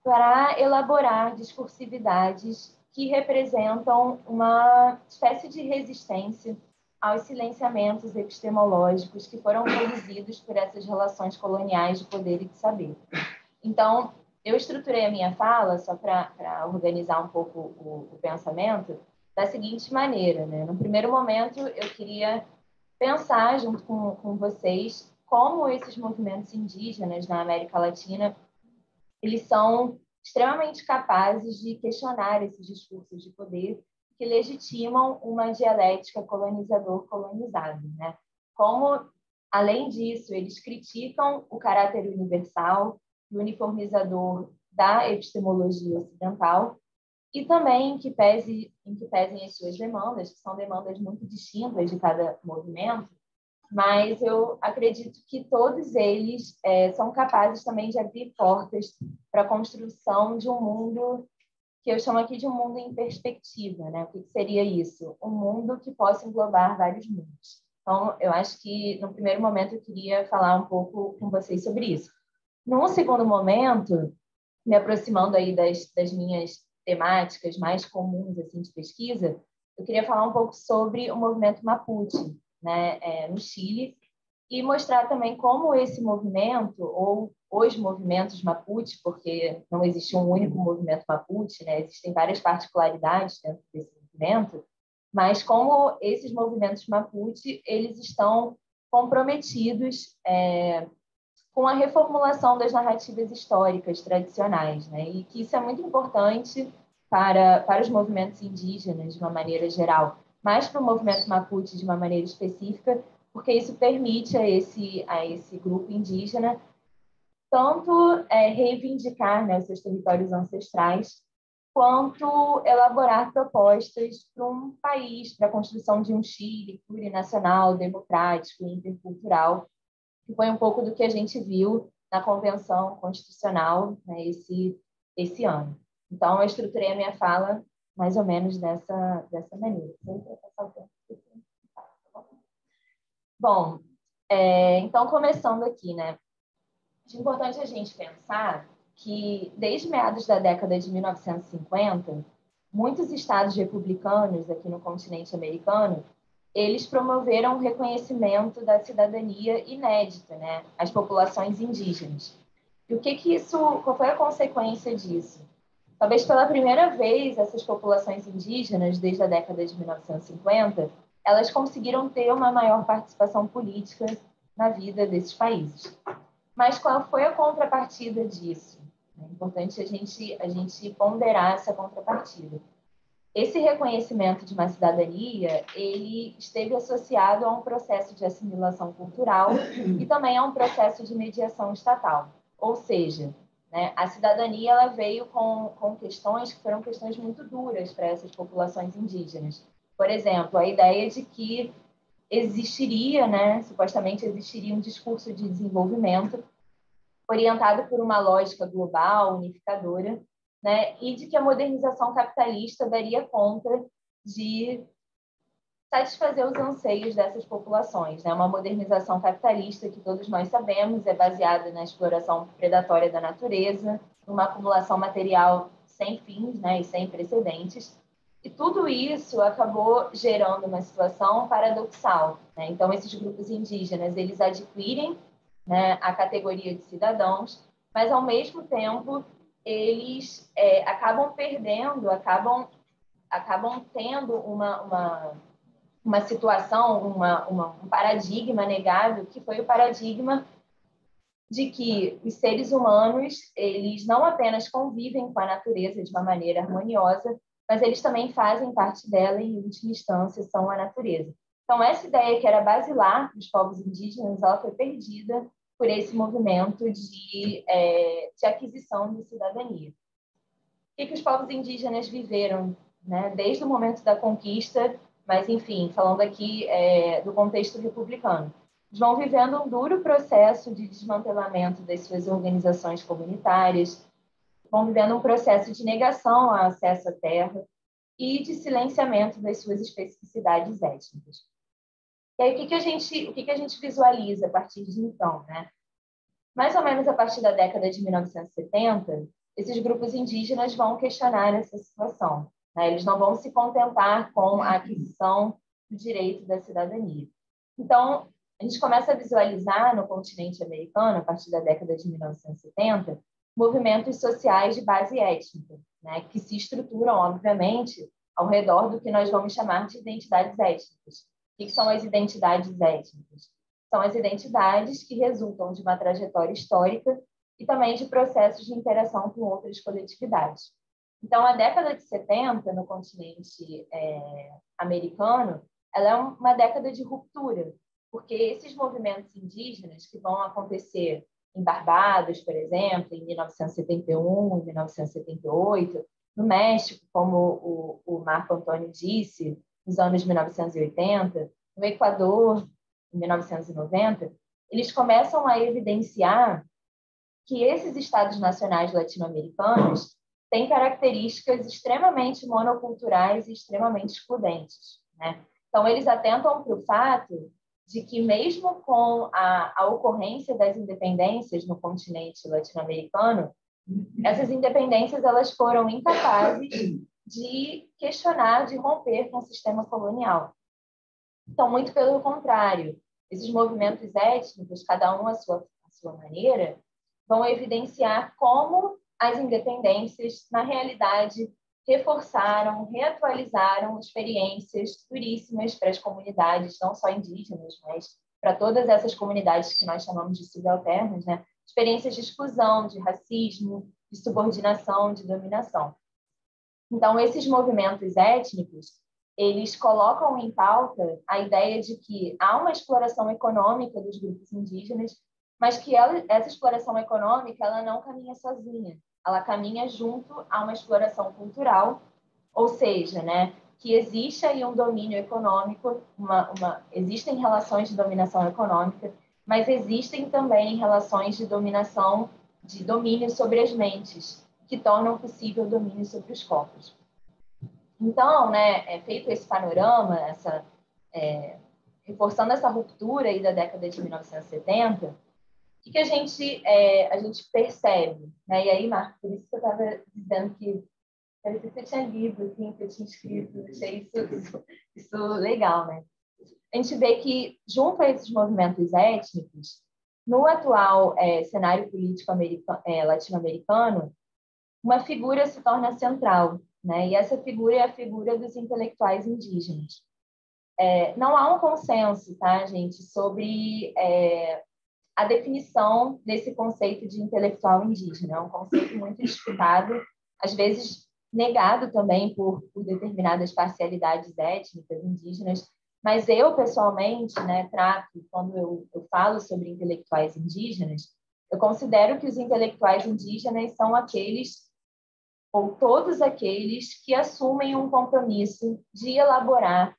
para elaborar discursividades que representam uma espécie de resistência aos silenciamentos epistemológicos que foram produzidos por essas relações coloniais de poder e de saber. Então, eu estruturei a minha fala, só para organizar um pouco o pensamento, da seguinte maneira, né? No primeiro momento, eu queria pensar, junto com vocês, como esses movimentos indígenas na América Latina, eles são extremamente capazes de questionar esses discursos de poder que legitimam uma dialética colonizador-colonizado, né? Como, além disso, eles criticam o caráter universal e uniformizador da epistemologia ocidental e também em que pesem as suas demandas, que são demandas muito distintas de cada movimento, mas eu acredito que todos eles são capazes também de abrir portas para a construção de um mundo que eu chamo aqui de um mundo em perspectiva, né? O que seria isso? Um mundo que possa englobar vários mundos. Então, eu acho que, no primeiro momento, eu queria falar um pouco com vocês sobre isso. Num segundo momento, me aproximando aí das minhas temáticas mais comuns assim, de pesquisa, eu queria falar um pouco sobre o movimento Mapuche, né, no Chile, e mostrar também como esse movimento, ou os movimentos Mapuche, porque não existe um único movimento Mapuche, né, existem várias particularidades dentro desse movimento, mas como esses movimentos Mapuche, eles estão comprometidos com a reformulação das narrativas históricas tradicionais, né? E que isso é muito importante para os movimentos indígenas, de uma maneira geral, mas para o movimento Mapuche, de uma maneira específica, porque isso permite a esse grupo indígena tanto reivindicar, né, os seus territórios ancestrais, quanto elaborar propostas para um país, para a construção de um Chile plurinacional, democrático e intercultural, que foi um pouco do que a gente viu na Convenção Constitucional, né, esse ano. Então, eu estruturei a minha fala mais ou menos dessa maneira. Bom, então, começando aqui, né? É importante a gente pensar que, desde meados da década de 1950, muitos estados republicanos aqui no continente americano, eles promoveram o reconhecimento da cidadania inédita, né, às populações indígenas. E qual foi a consequência disso? Talvez pela primeira vez essas populações indígenas, desde a década de 1950, elas conseguiram ter uma maior participação política na vida desses países. Mas qual foi a contrapartida disso? É importante a gente ponderar essa contrapartida. Esse reconhecimento de uma cidadania, ele esteve associado a um processo de assimilação cultural e também a um processo de mediação estatal. Ou seja, né, a cidadania ela veio com questões que foram questões muito duras para essas populações indígenas. Por exemplo, a ideia de que existiria, né, supostamente existiria um discurso de desenvolvimento orientado por uma lógica global, unificadora, né, e de que a modernização capitalista daria conta de satisfazer os anseios dessas populações. Né? Uma modernização capitalista que todos nós sabemos é baseada na exploração predatória da natureza, numa acumulação material sem fins, né, e sem precedentes. E tudo isso acabou gerando uma situação paradoxal. Né? Então, esses grupos indígenas, eles adquirem, né, a categoria de cidadãos, mas, ao mesmo tempo, eles acabam perdendo, acabam tendo uma situação, um paradigma negado, que foi o paradigma de que os seres humanos, eles não apenas convivem com a natureza de uma maneira harmoniosa, mas eles também fazem parte dela e, em última instância, são a natureza. Então, essa ideia que era basilar dos povos indígenas, ela foi perdida por esse movimento de aquisição de cidadania. O que os povos indígenas viveram, né, desde o momento da conquista, mas, enfim, falando aqui do contexto republicano? Eles vão vivendo um duro processo de desmantelamento das suas organizações comunitárias, vão vivendo um processo de negação ao acesso à terra e de silenciamento das suas especificidades étnicas. E aí, o que a gente visualiza a partir de então, né? Mais ou menos a partir da década de 1970, esses grupos indígenas vão questionar essa situação. Né? Eles não vão se contentar com a aquisição do direito da cidadania. Então, a gente começa a visualizar no continente americano, a partir da década de 1970, movimentos sociais de base étnica, né? Que se estruturam, obviamente, ao redor do que nós vamos chamar de identidades étnicas. O que são as identidades étnicas? São as identidades que resultam de uma trajetória histórica e também de processos de interação com outras coletividades. Então, a década de 70, no continente americano, ela é uma década de ruptura, porque esses movimentos indígenas que vão acontecer em Barbados, por exemplo, em 1971, em 1978, no México, como o Marco Antônio disse, nos anos 1980, no Equador, em 1990, eles começam a evidenciar que esses estados nacionais latino-americanos têm características extremamente monoculturais e extremamente excludentes. Né? Então, eles atentam para o fato de que, mesmo com a ocorrência das independências no continente latino-americano, essas independências elas foram incapazes de questionar, de romper com o sistema colonial. Então, muito pelo contrário, esses movimentos étnicos, cada um à sua maneira, vão evidenciar como as independências, na realidade, reforçaram, reatualizaram experiências duríssimas para as comunidades, não só indígenas, mas para todas essas comunidades que nós chamamos de subalternas, né? Experiências de exclusão, de racismo, de subordinação, de dominação. Então, esses movimentos étnicos, eles colocam em pauta a ideia de que há uma exploração econômica dos grupos indígenas, mas que essa exploração econômica ela não caminha sozinha, ela caminha junto a uma exploração cultural, ou seja, né, que existe aí um domínio econômico, existem relações de dominação econômica, mas existem também relações de dominação, de domínio sobre as mentes, que tornam possível o domínio sobre os corpos. Então, né, feito esse panorama, reforçando essa ruptura aí da década de 1970, o que a gente percebe? Né? E aí, Marco, por isso que eu estava dizendo que parecia que você tinha lido, assim, que eu tinha escrito, achei isso legal, né? A gente vê que, junto a esses movimentos étnicos, no atual cenário político latino-americano, uma figura se torna central, né? E essa figura é a figura dos intelectuais indígenas. Não há um consenso, tá, gente, sobre a definição desse conceito de intelectual indígena. É um conceito muito disputado, às vezes negado também por determinadas parcialidades étnicas indígenas, mas eu, pessoalmente, né, quando eu falo sobre intelectuais indígenas, eu considero que os intelectuais indígenas são aqueles, ou todos aqueles, que assumem um compromisso de elaborar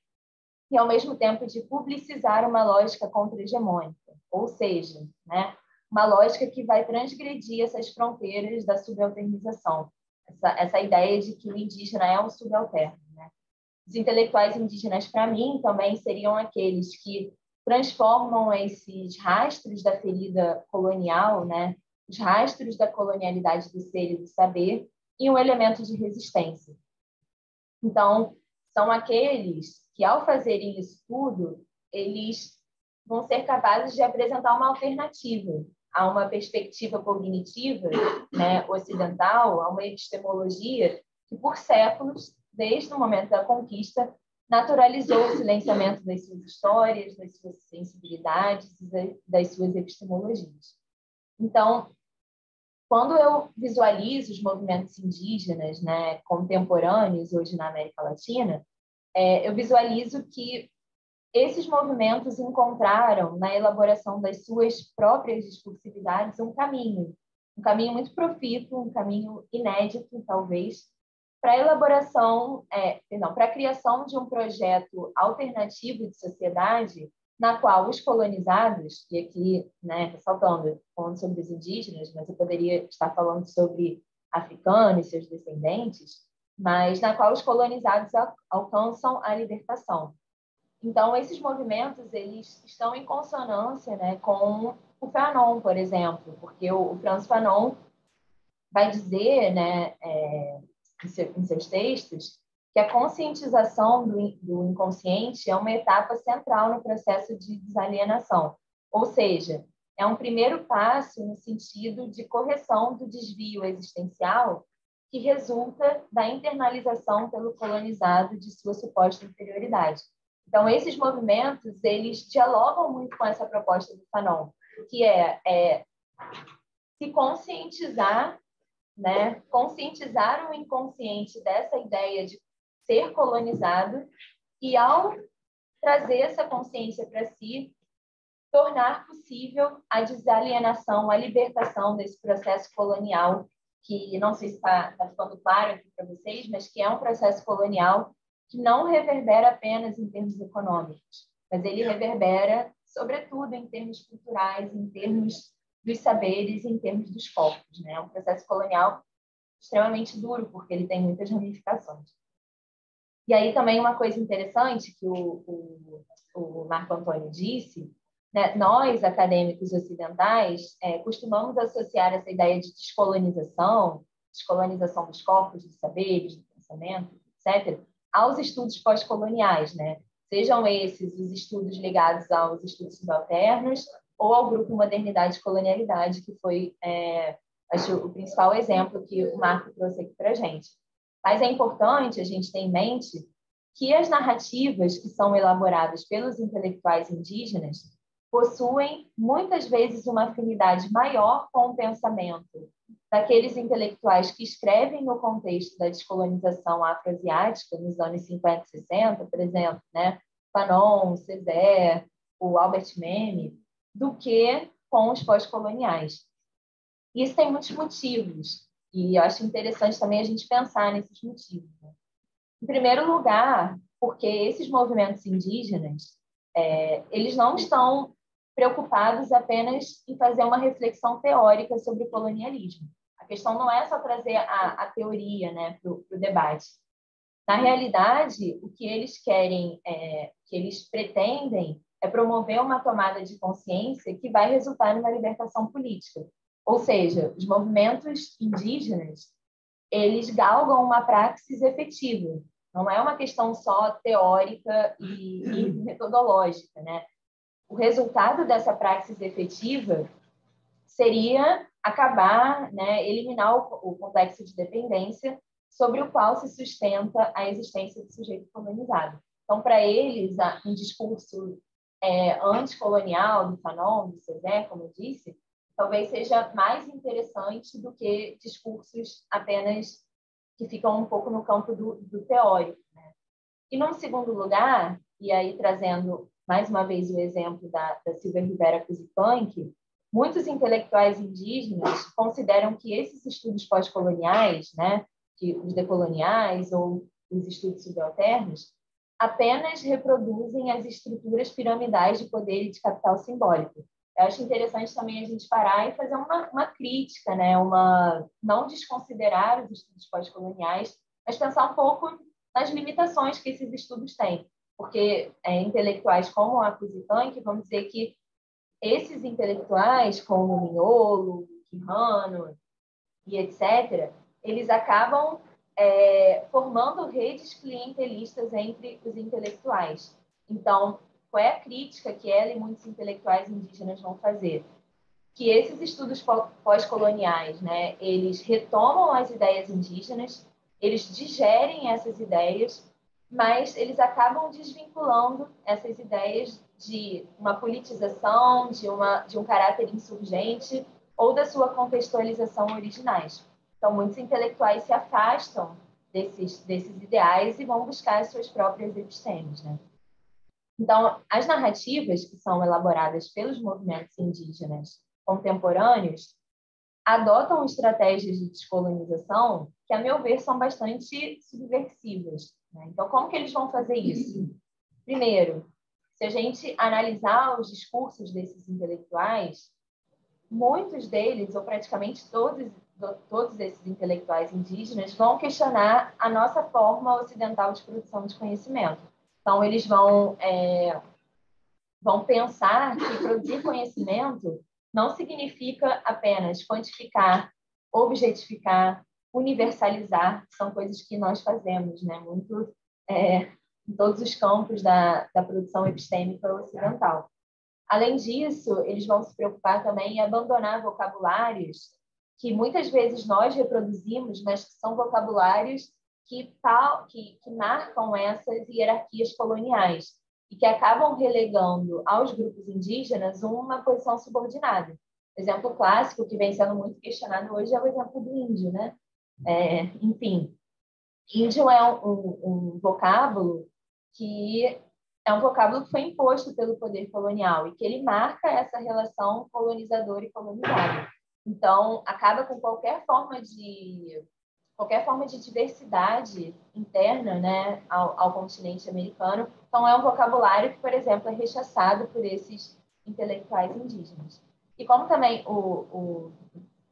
e, ao mesmo tempo, de publicizar uma lógica contra-hegemônica, ou seja, né, uma lógica que vai transgredir essas fronteiras da subalternização, essa ideia de que o indígena é um subalterno. Né? Os intelectuais indígenas, para mim, também seriam aqueles que transformam esses rastros da ferida colonial, né, os rastros da colonialidade do ser e do saber, em um elemento de resistência. Então, são aqueles que, ao fazerem isso tudo, eles vão ser capazes de apresentar uma alternativa a uma perspectiva cognitiva, né, ocidental, a uma epistemologia que, por séculos, desde o momento da conquista, naturalizou o silenciamento das suas histórias, das suas sensibilidades e das suas epistemologias. Então, quando eu visualizo os movimentos indígenas, né, contemporâneos hoje na América Latina, eu visualizo que esses movimentos encontraram na elaboração das suas próprias discursividades um caminho muito profícuo, um caminho inédito, talvez, para a elaboração, para a criação de um projeto alternativo de sociedade na qual os colonizados, e aqui, né, ressaltando, falando sobre os indígenas, mas eu poderia estar falando sobre africanos e seus descendentes, mas na qual os colonizados alcançam a libertação. Então, esses movimentos, eles estão em consonância, né, com o Fanon, por exemplo, porque o Frantz Fanon vai dizer, né, em seus textos, que a conscientização do inconsciente é uma etapa central no processo de desalienação, ou seja, é um primeiro passo no sentido de correção do desvio existencial que resulta da internalização pelo colonizado de sua suposta inferioridade. Então, esses movimentos, eles dialogam muito com essa proposta do Fanon, que é se conscientizar, né? Conscientizar o inconsciente dessa ideia de ser colonizado e, ao trazer essa consciência para si, tornar possível a desalienação, a libertação desse processo colonial, que não sei se está ficando claro aqui para vocês, mas que é um processo colonial que não reverbera apenas em termos econômicos, mas ele reverbera, sobretudo, em termos culturais, em termos dos saberes, em termos dos corpos. Né? É um processo colonial extremamente duro, porque ele tem muitas ramificações. E aí também uma coisa interessante que o Marco Antônio disse, né? Nós, acadêmicos ocidentais, costumamos associar essa ideia de descolonização dos corpos, dos saberes, do pensamento, etc., aos estudos pós-coloniais, né? Sejam esses os estudos ligados aos estudos subalternos ou ao grupo Modernidade e Colonialidade, que foi, acho, o principal exemplo que o Marco trouxe aqui para a gente. Mas é importante a gente ter em mente que as narrativas que são elaboradas pelos intelectuais indígenas, possuem muitas vezes uma afinidade maior com o pensamento daqueles intelectuais que escrevem no contexto da descolonização afroasiática nos anos 50 e 60, por exemplo, né? Fanon, Césaire, o Albert Memmi, do que com os pós-coloniais. Isso tem muitos motivos, e eu acho interessante também a gente pensar nesses motivos. Né? Em primeiro lugar, porque esses movimentos indígenas, eles não estão preocupados apenas em fazer uma reflexão teórica sobre o colonialismo. A questão não é só trazer a teoria, né, para o debate. Na realidade, o que eles querem, que eles pretendem, é promover uma tomada de consciência que vai resultar numa libertação política. Ou seja, os movimentos indígenas, eles galgam uma praxis efetiva. Não é uma questão só teórica e metodológica, né? O resultado dessa praxis efetiva seria acabar, né, eliminar o complexo de dependência sobre o qual se sustenta a existência do sujeito colonizado. Então, para eles, um discurso anticolonial do Fanon, do Césaire, como eu disse, talvez seja mais interessante do que discursos apenas que ficam um pouco no campo do teórico. Né? E, num segundo lugar, e aí trazendo mais uma vez o exemplo da Silvia Rivera Cusicanqui, muitos intelectuais indígenas consideram que esses estudos pós-coloniais, né, que os decoloniais ou os estudos subalternos, apenas reproduzem as estruturas piramidais de poder e de capital simbólico. Eu acho interessante também a gente parar e fazer uma crítica, né? Não desconsiderar os estudos pós-coloniais, mas pensar um pouco nas limitações que esses estudos têm. Porque intelectuais como a Cusicanqui vão dizer que esses intelectuais, como o Mignolo, Quijano e etc., eles acabam formando redes clientelistas entre os intelectuais. Então, qual é a crítica que ela e muitos intelectuais indígenas vão fazer? Que esses estudos pós-coloniais, né, eles retomam as ideias indígenas, eles digerem essas ideias, mas eles acabam desvinculando essas ideias de uma politização, de um caráter insurgente ou da sua contextualização originais. Então, muitos intelectuais se afastam desses ideais e vão buscar as suas próprias epistemes, né? Então, as narrativas que são elaboradas pelos movimentos indígenas contemporâneos adotam estratégias de descolonização que, a meu ver, são bastante subversivas. Né? Então, como que eles vão fazer isso? Primeiro, se a gente analisar os discursos desses intelectuais, muitos deles, ou praticamente todos esses intelectuais indígenas, vão questionar a nossa forma ocidental de produção de conhecimento. Então, eles vão pensar que produzir conhecimento não significa apenas quantificar, objetificar, universalizar, que são coisas que nós fazemos, né? Muito em todos os campos da produção epistêmica ocidental. Além disso, eles vão se preocupar também em abandonar vocabulários que muitas vezes nós reproduzimos, mas que são vocabulários que marcam essas hierarquias coloniais e que acabam relegando aos grupos indígenas uma posição subordinada. O exemplo clássico que vem sendo muito questionado hoje é o exemplo do índio, né? Enfim, índio é um vocábulo que foi imposto pelo poder colonial e que ele marca essa relação colonizador e colonizado. Então, acaba com qualquer forma de diversidade interna, né, ao continente americano. Então, é um vocabulário que, por exemplo, é rechaçado por esses intelectuais indígenas. E como também o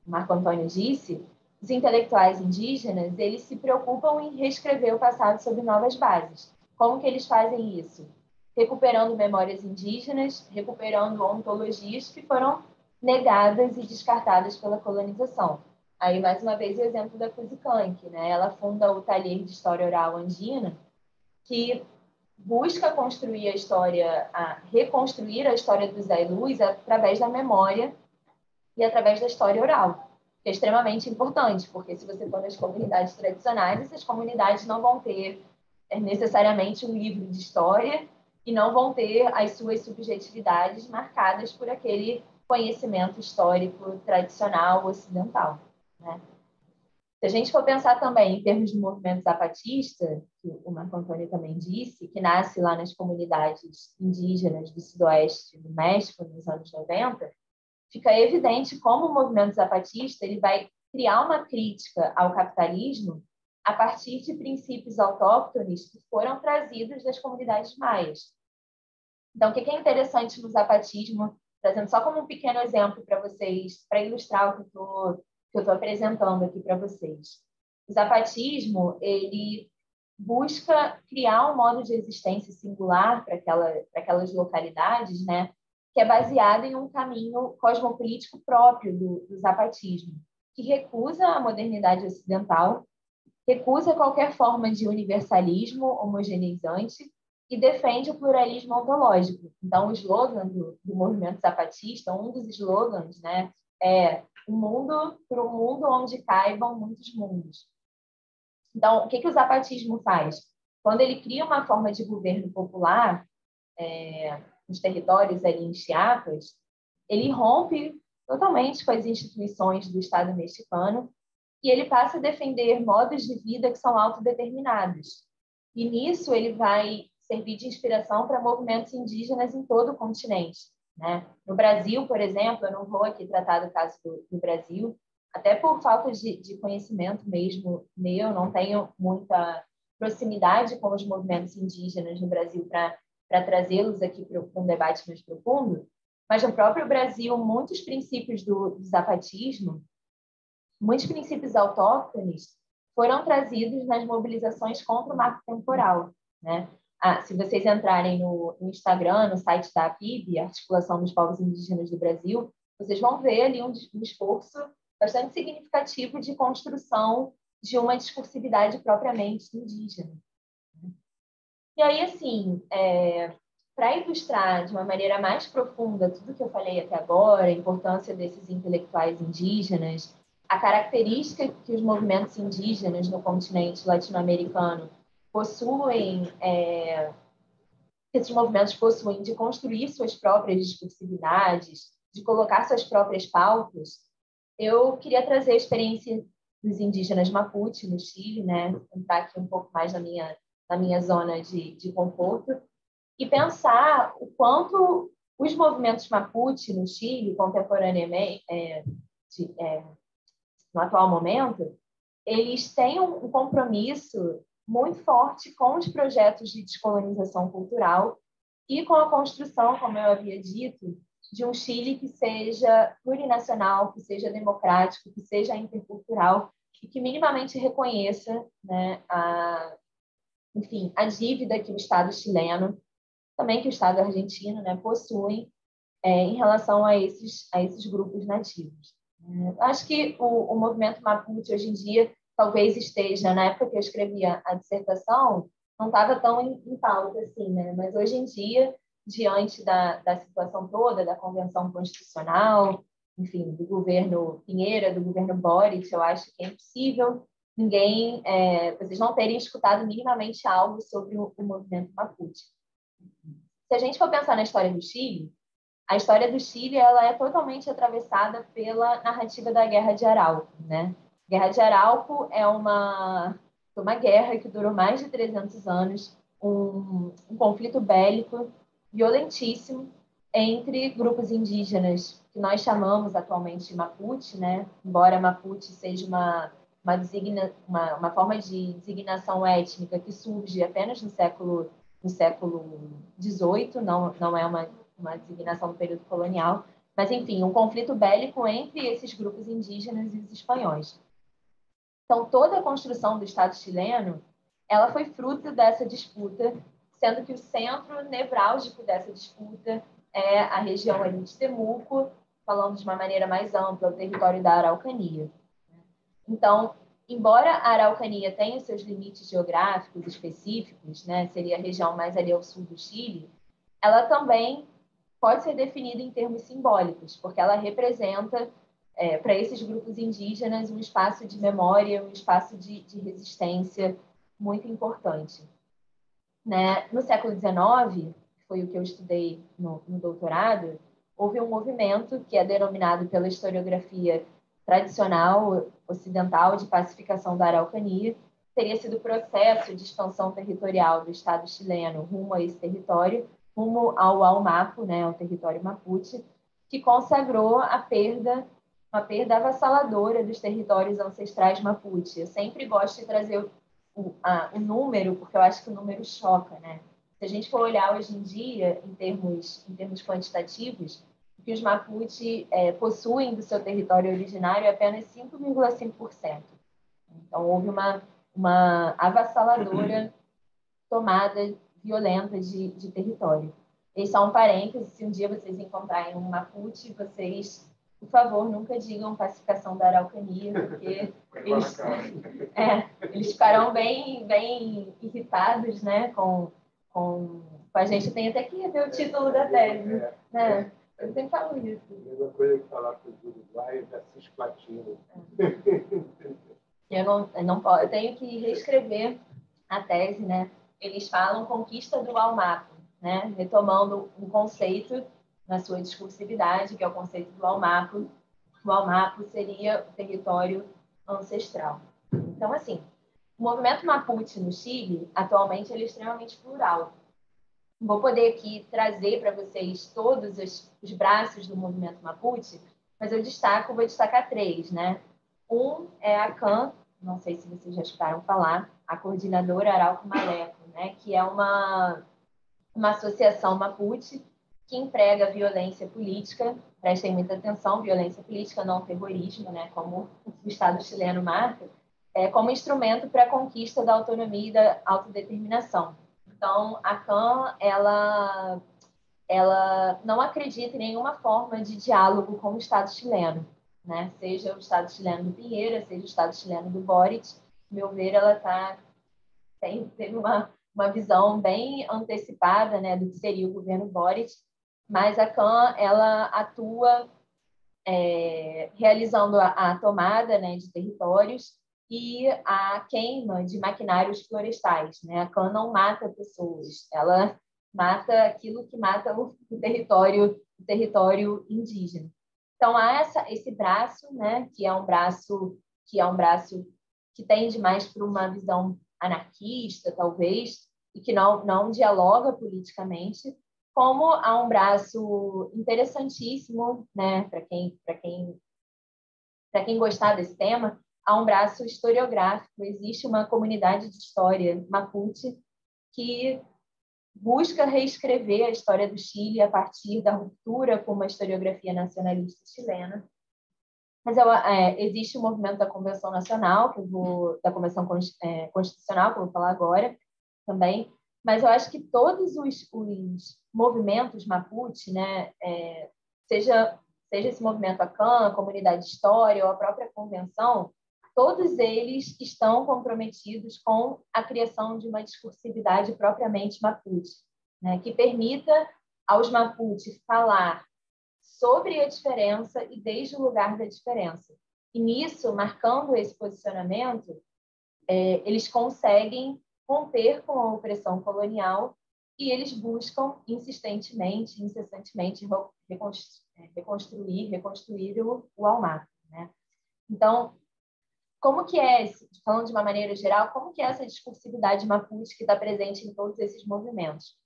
Marco Antônio disse, os intelectuais indígenas, eles se preocupam em reescrever o passado sob novas bases. Como que eles fazem isso? Recuperando memórias indígenas, recuperando ontologias que foram negadas e descartadas pela colonização. Aí, mais uma vez, o exemplo da Cusicanqui, né? Ela funda o Taller de História Oral Andina, que busca reconstruir a história dos Ailus através da memória e através da história oral, que é extremamente importante, porque se você for nas comunidades tradicionais, essas comunidades não vão ter necessariamente um livro de história e não vão ter as suas subjetividades marcadas por aquele conhecimento histórico tradicional ocidental, né? Se a gente for pensar também em termos de movimento zapatista, que o Marco Antônio também disse, que nasce lá nas comunidades indígenas do sudoeste do México, nos anos 90, fica evidente como o movimento zapatista ele vai criar uma crítica ao capitalismo a partir de princípios autóctones que foram trazidos das comunidades maias. Então, o que é interessante no zapatismo, trazendo só como um pequeno exemplo para vocês, para ilustrar o que eu estou apresentando aqui para vocês. O zapatismo, ele busca criar um modo de existência singular para aquelas localidades, né, que é baseado em um caminho cosmopolítico próprio do zapatismo, que recusa a modernidade ocidental, recusa qualquer forma de universalismo homogeneizante e defende o pluralismo ontológico. Então, o slogan do movimento zapatista, um dos slogans, né, é um mundo para um mundo onde caibam muitos mundos. Então, o que o zapatismo faz? Quando ele cria uma forma de governo popular nos territórios ali em Chiapas, ele rompe totalmente com as instituições do Estado mexicano e ele passa a defender modos de vida que são autodeterminados. E nisso ele vai servir de inspiração para movimentos indígenas em todo o continente, né? No Brasil, por exemplo, eu não vou aqui tratar do caso do Brasil, até por falta de conhecimento mesmo meu, não tenho muita proximidade com os movimentos indígenas no Brasil para trazê-los aqui para um debate mais profundo, mas no próprio Brasil, muitos princípios do zapatismo, muitos princípios autóctones foram trazidos nas mobilizações contra o marco temporal, né? Se vocês entrarem no Instagram, no site da APIB, Articulação dos Povos Indígenas do Brasil, vocês vão ver ali um esforço bastante significativo de construção de uma discursividade propriamente indígena. E aí, assim, para ilustrar de uma maneira mais profunda tudo que eu falei até agora, a importância desses intelectuais indígenas, a característica que os movimentos indígenas no continente latino-americano possuem, esses movimentos possuem de construir suas próprias discursividades, de colocar suas próprias pautas, eu queria trazer a experiência dos indígenas Mapuche no Chile, né? Entrar aqui um pouco mais na minha zona de conforto e pensar o quanto os movimentos Mapuche no Chile, contemporaneamente, no atual momento, eles têm um compromisso muito forte com os projetos de descolonização cultural e com a construção, como eu havia dito, de um Chile que seja plurinacional, que seja democrático, que seja intercultural e que minimamente reconheça, né, a dívida que o Estado chileno, também que o Estado argentino, né, possuem em relação a esses grupos nativos. Acho que o movimento Mapuche hoje em dia talvez esteja, na época que eu escrevia a dissertação, não estava tão em pauta assim, né? Mas hoje em dia, diante da situação toda, da Convenção Constitucional, enfim, do governo Pinheira, do governo Boric, eu acho que é impossível vocês não terem escutado minimamente algo sobre o movimento Mapuche. Se a gente for pensar na história do Chile, a história do Chile ela é totalmente atravessada pela narrativa da Guerra de Arauco, né? A Guerra de Arauco é uma guerra que durou mais de 300 anos, um conflito bélico violentíssimo entre grupos indígenas que nós chamamos atualmente de Mapuche, né? Embora Mapuche seja uma forma de designação étnica que surge apenas no século XVIII, não é uma designação do período colonial, mas, enfim, um conflito bélico entre esses grupos indígenas e os espanhóis. Então, toda a construção do Estado chileno ela foi fruto dessa disputa, sendo que o centro nevrálgico dessa disputa é a região ali de Temuco, falando de uma maneira mais ampla, o território da Araucania. Então, embora a Araucania tenha seus limites geográficos específicos, né, seria a região mais ali ao sul do Chile, ela também pode ser definida em termos simbólicos, porque ela representa, para esses grupos indígenas, um espaço de memória, um espaço de resistência muito importante. Né? No século XIX, foi o que eu estudei no doutorado, houve um movimento que é denominado pela historiografia tradicional ocidental de pacificação da Araucania. Teria sido o processo de expansão territorial do Estado chileno rumo a esse território, rumo ao Almapo, né, ao território Mapuche, que consagrou uma perda avassaladora dos territórios ancestrais Mapuche. Eu sempre gosto de trazer o número, porque eu acho que o número choca, né? Se a gente for olhar hoje em dia, em termos quantitativos, o que os Mapuche possuem do seu território originário é apenas 5,5%. Então, houve uma avassaladora tomada violenta de território. E só um parênteses, se um dia vocês encontrarem um Mapuche, vocês, por favor, nunca digam pacificação da Araucania, porque eles ficarão bem irritados, né, com a gente. Tem até que ver o título da tese, né? Eu sempre falo isso.
A mesma coisa que falar para os uruguaios da Cisplatina.
Eu tenho que reescrever a tese, né? Eles falam conquista do Almapo, né? Retomando um conceito na sua discursividade, que é o conceito do Almapo. O Almapo seria o território ancestral. Então, assim, o movimento Mapuche no Chile, atualmente, ele é extremamente plural. Vou poder aqui trazer para vocês todos os braços do movimento Mapuche, mas eu vou destacar 3, né? Um é a CAN, não sei se vocês já escutaram falar, a Coordenadora Arauco Maleco, né? Que é uma associação Mapuche que emprega violência política, prestem muita atenção, violência política, não terrorismo, né? Como o Estado chileno marca, como instrumento para a conquista da autonomia e da autodeterminação. Então, a CAN, ela não acredita em nenhuma forma de diálogo com o Estado chileno, né? Seja o Estado chileno do Pinheira, seja o Estado chileno do Boric. No meu ver, ela teve uma visão bem antecipada, né, do que seria o governo Boric, mas a CAN, ela atua realizando a tomada, né, de territórios e a queima de maquinários florestais, né? A CAN não mata pessoas, ela mata aquilo que mata o território indígena. Então há esse braço, né, que é um braço que tende mais para uma visão anarquista, talvez, e que não dialoga politicamente, como há um braço interessantíssimo, né, para quem gostar desse tema, há um braço historiográfico. Existe uma comunidade de história Mapuche que busca reescrever a história do Chile a partir da ruptura com uma historiografia nacionalista chilena. Mas existe o movimento da Convenção Nacional, da Convenção Constitucional, que eu vou falar agora também, mas eu acho que todos os movimentos Mapuche, né, seja esse movimento ACAN, a Comunidade de História ou a própria Convenção, todos eles estão comprometidos com a criação de uma discursividade propriamente Mapuche, né, que permita aos Mapuche falar sobre a diferença e desde o lugar da diferença. E nisso, marcando esse posicionamento, eles conseguem romper com a opressão colonial e eles buscam insistentemente, incessantemente reconstruir o Almapo, né? Então, como que falando de uma maneira geral, como que é essa discursividade Mapuche que está presente em todos esses movimentos?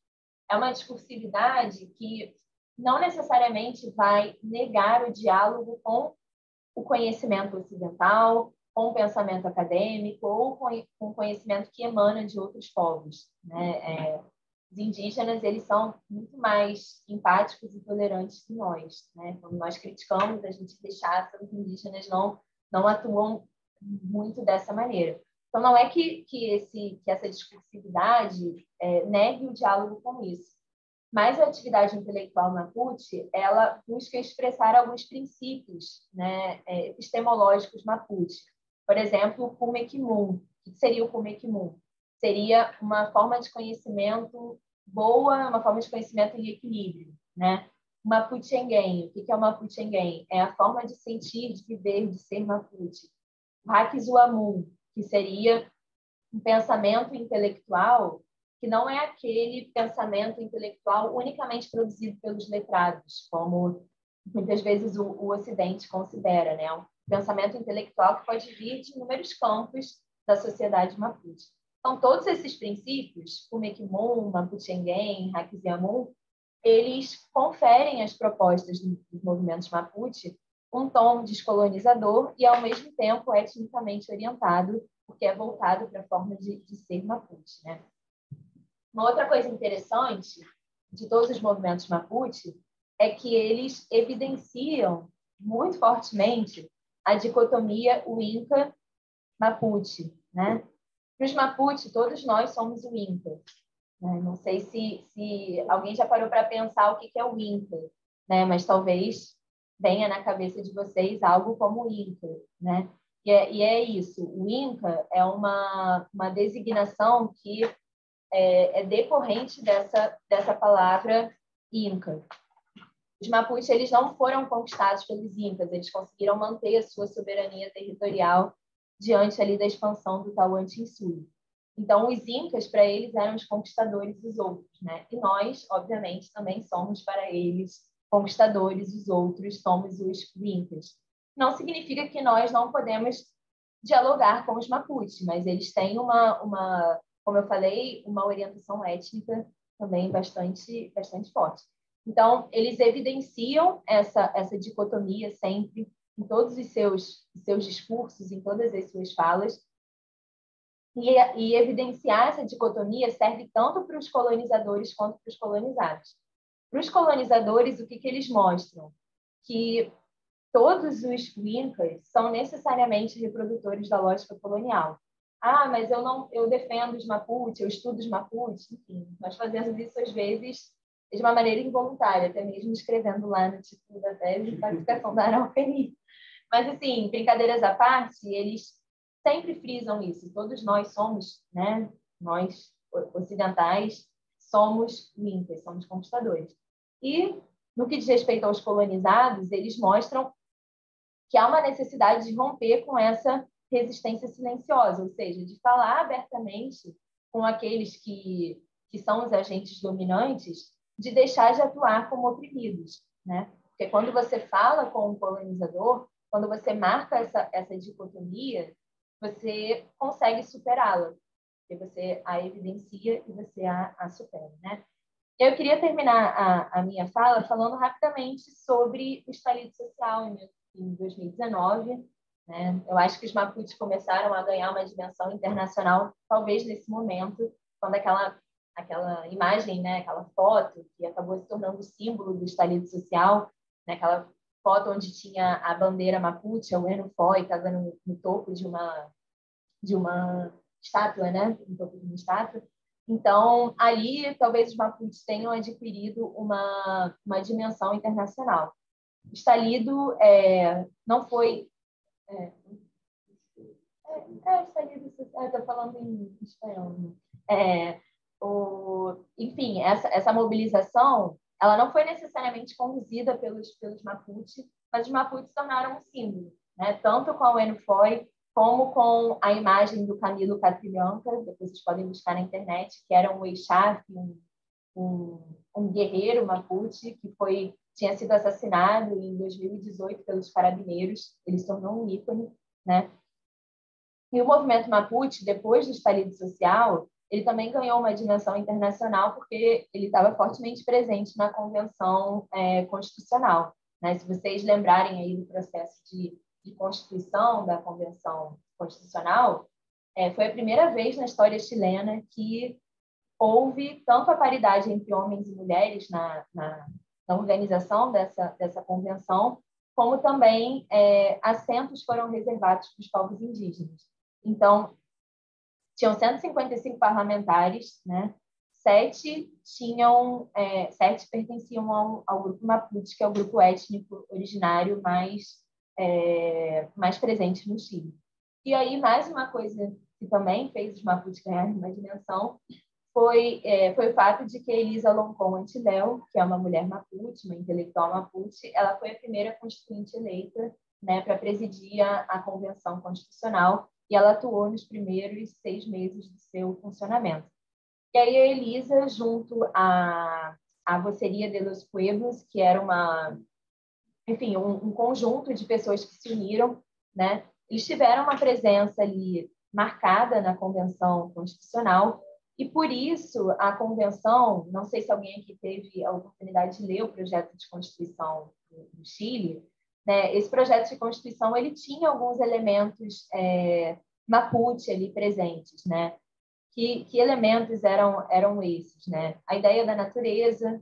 É uma discursividade que não necessariamente vai negar o diálogo com o conhecimento ocidental, com o pensamento acadêmico ou com o conhecimento que emana de outros povos, né? Os indígenas, eles são muito mais empáticos e tolerantes que nós, né? Quando nós criticamos, a gente rechaça, os indígenas não atuam muito dessa maneira. Então, não é que essa discursividade negue o diálogo com isso, mas a atividade intelectual Mapuche, ela busca expressar alguns princípios, né, epistemológicos Mapuche. Por exemplo, o Kumekimun. O que seria o Kumekimun? Seria uma forma de conhecimento boa, uma forma de conhecimento em equilíbrio, né? O Mapuchenguém. O que é o Mapuchenguém? É a forma de sentir, de viver, de ser Mapuche. O Hakizuamun, que seria um pensamento intelectual que não é aquele pensamento intelectual unicamente produzido pelos letrados, como muitas vezes o Ocidente considera, né? Um pensamento intelectual que pode vir de inúmeros campos da sociedade Mapuche. Então, todos esses princípios, o Mekimun, Maputengen, Hakiziamun, eles conferem às propostas dos movimentos Mapuche um tom descolonizador e, ao mesmo tempo, etnicamente orientado, porque é voltado para a forma de ser Mapuche, né? Uma outra coisa interessante de todos os movimentos Mapuche é que eles evidenciam muito fortemente a dicotomia Inca-Mapuche, né? Para os Mapuche, todos nós somos o Inca, né? Não sei se alguém já parou para pensar o que é o Inca, né? Mas talvez venha na cabeça de vocês algo como o Inca, né? E é isso. O Inca é uma designação que é decorrente dessa palavra Inca. Os Mapuche, eles não foram conquistados pelos Incas, eles conseguiram manter a sua soberania territorial diante ali da expansão do Tahuantinsuyo. Então, os Incas, para eles, eram os conquistadores dos outros, né? E nós, obviamente, também somos para eles conquistadores dos outros, somos os Incas. Não significa que nós não podemos dialogar com os Mapuche, mas eles têm como eu falei, uma orientação étnica também bastante forte. Então, eles evidenciam essa dicotomia sempre em todos os seus discursos, em todas as suas falas. E evidenciar essa dicotomia serve tanto para os colonizadores quanto para os colonizados. Para os colonizadores, o que eles mostram? Que todos os Incas são necessariamente reprodutores da lógica colonial. Ah, mas eu defendo os Mapuche, eu estudo os Mapuche, enfim, nós fazemos isso às vezes de uma maneira involuntária, até mesmo escrevendo lá no título da tese, pacificação da Araucania. Mas, assim, brincadeiras à parte, eles sempre frisam isso. Todos nós somos, né? Nós, ocidentais, somos Incas, somos conquistadores. E, no que diz respeito aos colonizados, eles mostram que há uma necessidade de romper com essa resistência silenciosa, ou seja, de falar abertamente com aqueles que são os agentes dominantes, de deixar de atuar como oprimidos, né? Porque quando você fala com um colonizador, quando você marca essa dicotomia, você consegue superá-la, porque você a evidencia e você a supera, né? Eu queria terminar a minha fala falando rapidamente sobre o estalido social em 2019. Né? Eu acho que os Mapuche começaram a ganhar uma dimensão internacional, talvez nesse momento, quando aquela imagem, né? Aquela foto que acabou se tornando o símbolo do estalido social, né? Aquela foto onde tinha a bandeira Mapuche, o Enufoi, estava no topo de uma estátua, né? No topo de uma estátua. Então, ali, talvez os Mapuche tenham adquirido uma dimensão internacional. O estalido não foi... estalido social, estou falando em espanhol. Enfim, essa mobilização, ela não foi necessariamente conduzida pelos Mapuche, mas os Mapuche se tornaram um símbolo, né? Tanto com o Enufoi, como com a imagem do Camilo Catrillanca, depois vocês podem buscar na internet, que era um Eixá, um guerreiro Mapuche, que tinha sido assassinado em 2018 pelos carabineiros. Ele se tornou um ícone, né? E o movimento Mapuche, depois do estalido social, ele também ganhou uma dimensão internacional porque ele estava fortemente presente na Convenção Constitucional. Né? Se vocês lembrarem aí do processo de constituição da Convenção Constitucional, foi a primeira vez na história chilena que houve tanto a paridade entre homens e mulheres na organização dessa convenção, como também assentos foram reservados para os povos indígenas. Então, tinham 155 parlamentares, né? 7 pertenciam ao grupo Mapuche, que é o grupo étnico originário mais presente no Chile. E aí, mais uma coisa que também fez os Mapuche ganharem uma dimensão foi o fato de que Elisa Loncon Antileu, que é uma mulher Mapuche, uma intelectual Mapuche, ela foi a primeira constituinte eleita, né, para presidir a Convenção Constitucional, e ela atuou nos primeiros 6 meses do seu funcionamento. E aí a Elisa, junto à Voceria de los Pueblos, que era enfim, um conjunto de pessoas que se uniram, né? Eles tiveram uma presença ali marcada na Convenção Constitucional, e por isso a Convenção, não sei se alguém aqui teve a oportunidade de ler o projeto de Constituição do Chile, né? Esse projeto de Constituição ele tinha alguns elementos Mapuche ali presentes, né? Que elementos eram esses, né? A ideia da natureza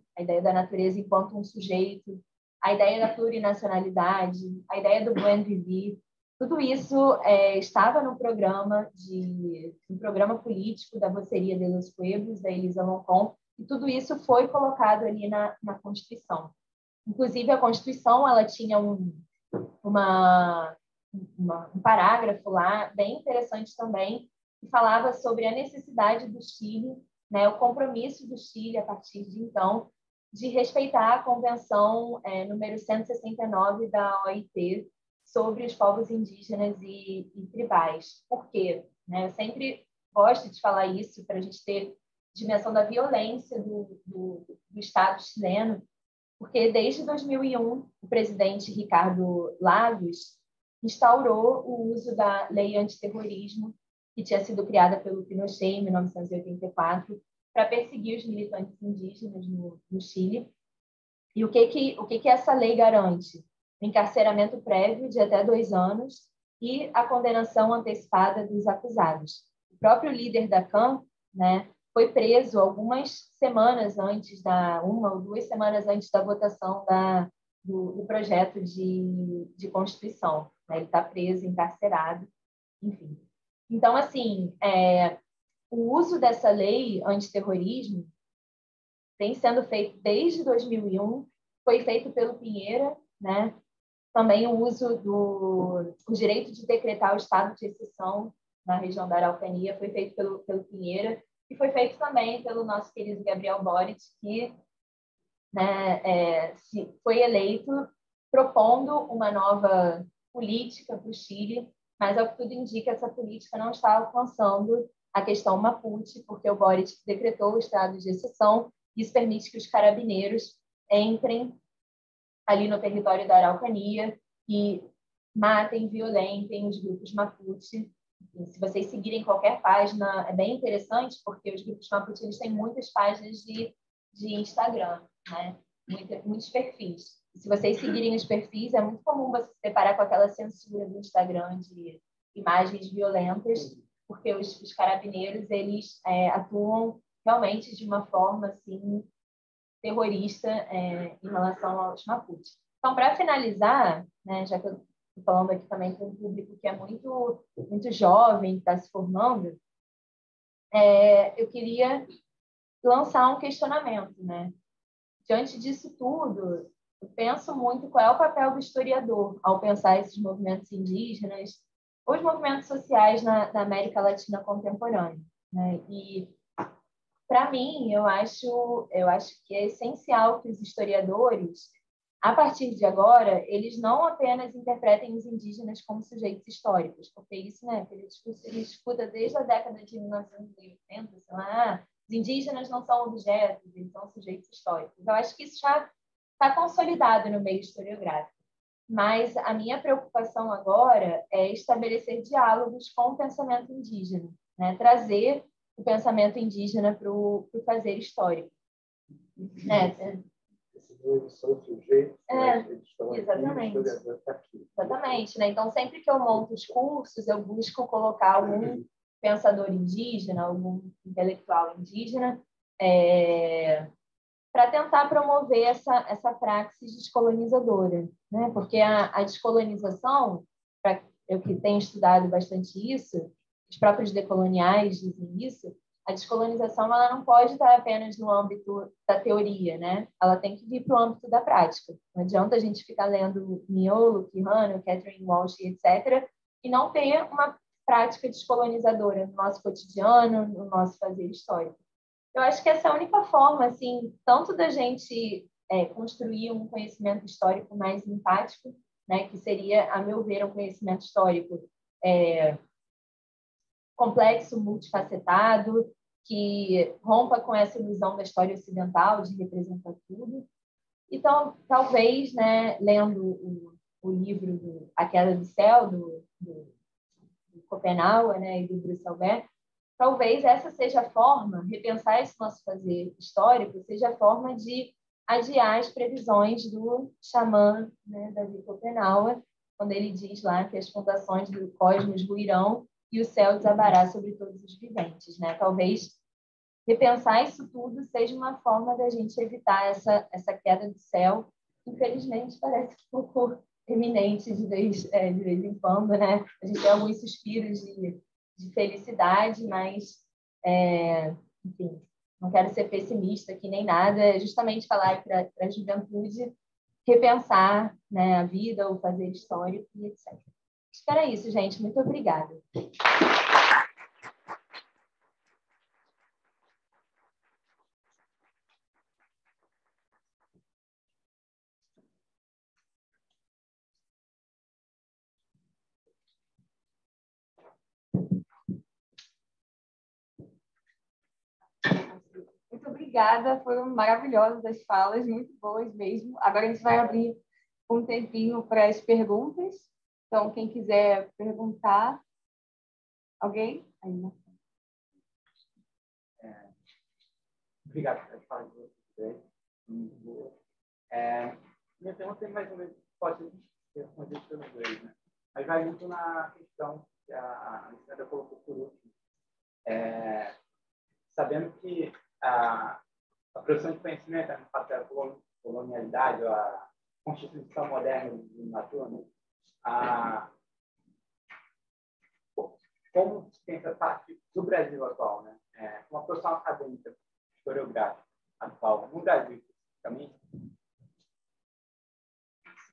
enquanto um sujeito, a ideia da plurinacionalidade, a ideia do buen vivir, tudo isso estava no programa político da Voceria de los Pueblos, da Elisa Loncón, e tudo isso foi colocado ali na Constituição. Inclusive, a Constituição ela tinha um parágrafo lá, bem interessante também, que falava sobre a necessidade do Chile, né, o compromisso do Chile, a partir de então, de respeitar a Convenção número 169 da OIT sobre os povos indígenas e tribais. Por quê? Né? Eu sempre gosto de falar isso para a gente ter dimensão da violência do Estado chileno, porque desde 2001, o presidente Ricardo Lagos instaurou o uso da lei antiterrorismo, que tinha sido criada pelo Pinochet em 1984, para perseguir os militantes indígenas no Chile. E o que essa lei garante? O encarceramento prévio de até 2 anos e a condenação antecipada dos acusados. O próprio líder da CAN, né, foi preso algumas semanas antes uma ou 2 semanas antes da votação do projeto de Constituição. Né? Ele está preso, encarcerado, enfim. Então, assim, o uso dessa lei antiterrorismo vem sendo feito desde 2001, foi feito pelo Pinheira, né? Também o uso o direito de decretar o estado de exceção na região da Araucania foi feito pelo Pinheira e foi feito também pelo nosso querido Gabriel Boric, que né, foi eleito propondo uma nova política para o Chile, mas, ao que tudo indica, essa política não está alcançando a questão Mapuche, porque o Boric decretou o estado de exceção. Isso permite que os carabineiros entrem ali no território da Araucania e matem, violentem os grupos Mapuche. Se vocês seguirem qualquer página, é bem interessante, porque os grupos Mapuche eles têm muitas páginas de Instagram, né? Muitos perfis. Se vocês seguirem os perfis, é muito comum você se deparar com aquela censura do Instagram de imagens violentas, porque os carabineiros eles atuam realmente de uma forma assim terrorista em relação aos Mapuche. Então, para finalizar, né, já que eu estou falando aqui também com um público que é muito jovem, que está se formando, eu queria lançar um questionamento, né? Diante disso tudo, eu penso muito qual é o papel do historiador ao pensar esses movimentos indígenas, os movimentos sociais na América Latina contemporânea, né? E para mim, eu acho que é essencial que os historiadores, a partir de agora, eles não apenas interpretem os indígenas como sujeitos históricos, porque isso, né, ele discuta desde a década de 1980, sei lá, os indígenas não são objetos, eles são sujeitos históricos. Eu acho que isso já está consolidado no meio historiográfico. Mas a minha preocupação agora é estabelecer diálogos com o pensamento indígena, né? Trazer o pensamento indígena para o fazer histórico.
Esses dois são sujeitos, eles estão
exatamente.
Aqui, o historiador está aqui.
Exatamente. Né? Então, sempre que eu monto os cursos, eu busco colocar algum pensador indígena, algum intelectual indígena, para tentar promover essa praxis descolonizadora. Né? Porque a descolonização, eu que tenho estudado bastante isso, os próprios decoloniais dizem isso, a descolonização ela não pode estar apenas no âmbito da teoria, né? Ela tem que vir para o âmbito da prática. Não adianta a gente ficar lendo Miolo, Quijano, Catherine Walsh, etc., e não ter uma prática descolonizadora no nosso cotidiano, no nosso fazer histórico. Eu acho que essa é a única forma, assim, tanto da gente construir um conhecimento histórico mais empático, né? Que seria, a meu ver, um conhecimento histórico complexo, multifacetado, que rompa com essa ilusão da história ocidental de representar tudo. Então, talvez, né, lendo o livro A Queda do Céu, do Schopenhauer, né, e do Bruce Albert, talvez essa seja a forma, repensar esse nosso fazer histórico, seja a forma de adiar as previsões do xamã, né, David Schopenhauer, quando ele diz lá que as fundações do cosmos ruirão e o céu desabará sobre todos os viventes, né? Talvez repensar isso tudo seja uma forma da gente evitar essa queda do céu. Infelizmente, parece que um pouco eminente de vez em quando, né? A gente tem alguns suspiros de felicidade, mas, enfim, não quero ser pessimista aqui nem nada, é justamente falar para a juventude repensar, né, a vida, o fazer histórico e etc. Acho que era isso, gente. Muito obrigada. Muito obrigada, foram maravilhosas as falas, muito boas mesmo. Agora a gente vai abrir um tempinho para as perguntas. Então, quem quiser perguntar, alguém? Aí, né?
Obrigado por falar de vocês. Minha pergunta é mais ou menos, pode ser respondida pelos dois, né? Mas vai muito na questão que a Alessandra colocou por último. Sabendo que a produção de conhecimento é um papel da colonialidade, ou a constituição moderna do natura, né? Como tem essa parte do Brasil atual, né? Uma produção acadêmica, historiográfica atual, no Brasil, especificamente,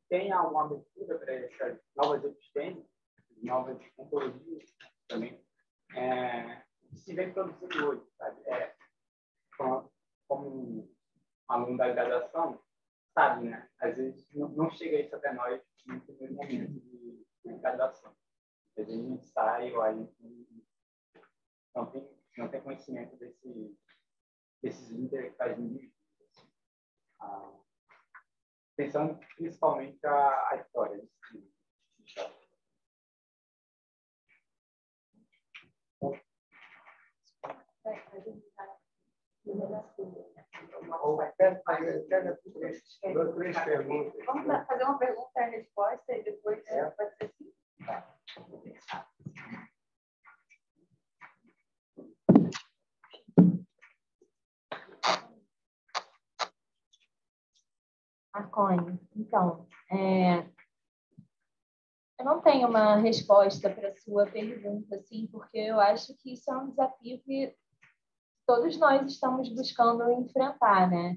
tem alguma abertura para essas novas epistemologias, novas ontologias também, que se vem produzindo hoje, sabe? Como um aluno da graduação, sabe, né? Às vezes não chega isso até nós no primeiro momento de graduação. Às vezes a gente sai ou aí não tem conhecimento desses intelectuais indígenas. Pensando principalmente a história.
Três perguntas.
Vamos fazer uma pergunta e a resposta e depois pode ser assim? Marconi, então, eu não tenho uma resposta para a sua pergunta, assim, porque eu acho que isso é um desafio que todos nós estamos buscando enfrentar, né?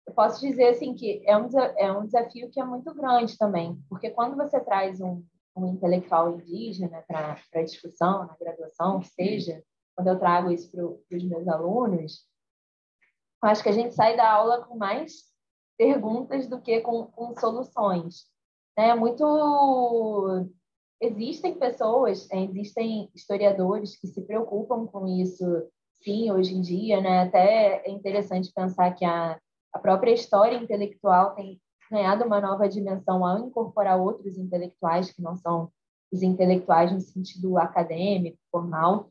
Eu posso dizer assim que é um desafio que é muito grande também, porque quando você traz um intelectual indígena para a discussão na graduação, seja quando eu trago isso para os meus alunos, eu acho que a gente sai da aula com mais perguntas do que com soluções, né? Existem pessoas, existem historiadores que se preocupam com isso, sim, hoje em dia, né? Até é interessante pensar que a própria história intelectual tem ganhado uma nova dimensão ao incorporar outros intelectuais que não são os intelectuais no sentido acadêmico, formal.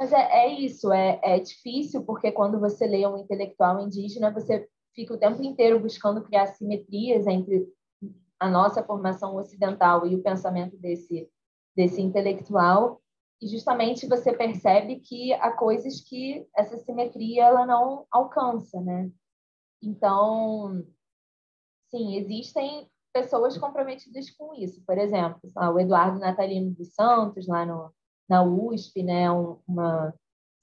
Mas isso, é difícil, porque quando você lê um intelectual indígena, você fica o tempo inteiro buscando criar simetrias entre a nossa formação ocidental e o pensamento desse intelectual, e justamente você percebe que há coisas que essa simetria ela não alcança, né? Então, sim, existem pessoas comprometidas com isso. Por exemplo, o Eduardo Natalino dos Santos, lá na USP, né?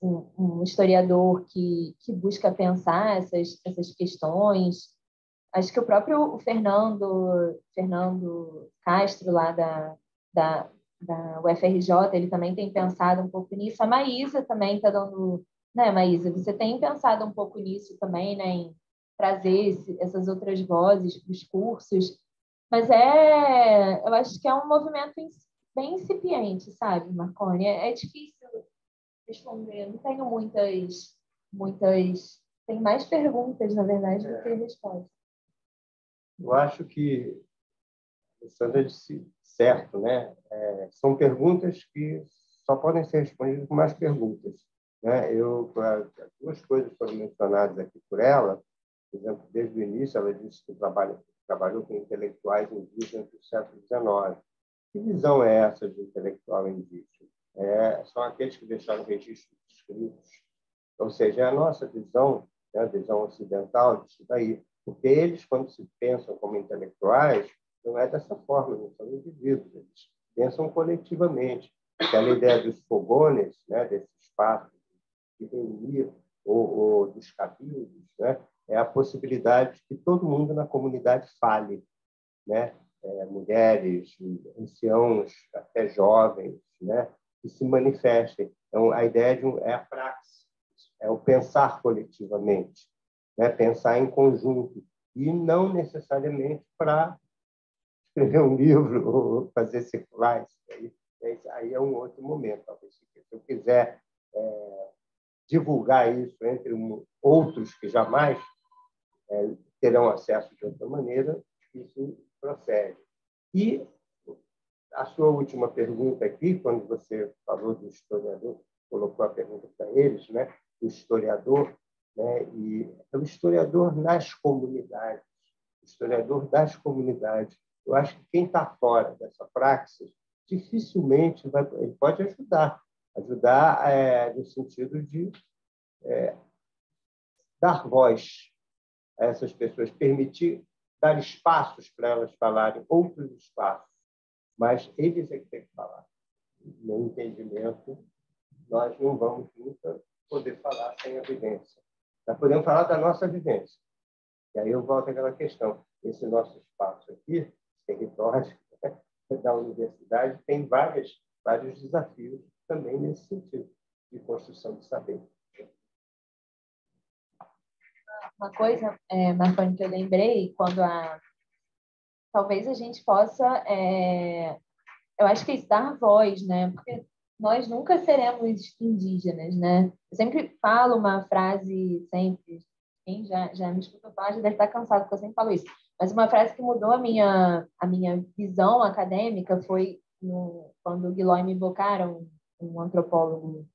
Um historiador que busca pensar essas questões. Acho que o próprio Fernando Castro, lá da UFRJ, ele também tem pensado um pouco nisso. A Maísa também está dando... Né, Maísa? Você tem pensado um pouco nisso também, né? Em trazer essas outras vozes para os cursos. Mas eu acho que é um movimento bem incipiente, sabe, Marconi? É difícil responder. Não tenho muitas. Tem mais perguntas, na verdade, do que respostas.
Eu acho que a Sandra disse certo, né? São perguntas que só podem ser respondidas com mais perguntas, né? Duas coisas foram mencionadas aqui por ela. Por exemplo, desde o início, ela disse que trabalhou com intelectuais indígenas do século XIX. Que visão é essa de intelectual indígena? São aqueles que deixaram registros escritos. Ou seja, é a nossa visão, né, a visão ocidental disso daí. Porque eles, quando se pensam como intelectuais, não é dessa forma, não são indivíduos, eles pensam coletivamente. Aquela ideia dos fogones, né, desse espaço de reunir, ou dos cabildos, né, é a possibilidade de que todo mundo na comunidade fale, né? Mulheres, anciãos, até jovens, né? Que se manifestem. Então, a ideia é a praxis, é o pensar coletivamente, né? Pensar em conjunto, e não necessariamente para escrever um livro ou fazer circulares. Aí é um outro momento. Talvez, se eu quiser divulgar isso entre outros que jamais terão acesso de outra maneira, isso procede. E a sua última pergunta aqui, quando você falou do historiador, colocou a pergunta para eles, né? Do historiador, né? E é o historiador nas comunidades, o historiador das comunidades. Eu acho que quem está fora dessa praxis dificilmente ele pode ajudar no sentido de dar voz a essas pessoas, permitir dar espaços para elas falarem, outros espaços, mas eles é que têm que falar. No entendimento, nós não vamos nunca poder falar sem a vivência. Nós podemos falar da nossa vivência. E aí eu volto àquela questão. Esse nosso espaço aqui, território da universidade, tem vários desafios também nesse sentido, de construção de saber.
Uma coisa, Marconi, que eu lembrei, talvez a gente possa, eu acho que é isso, dar voz, né? Porque nós nunca seremos indígenas, né? Eu sempre falo uma frase, sempre, quem já me escuta falar já deve estar cansado, porque eu sempre falo isso, mas uma frase que mudou a minha visão acadêmica foi quando o Guilherme Boccaro, um antropólogo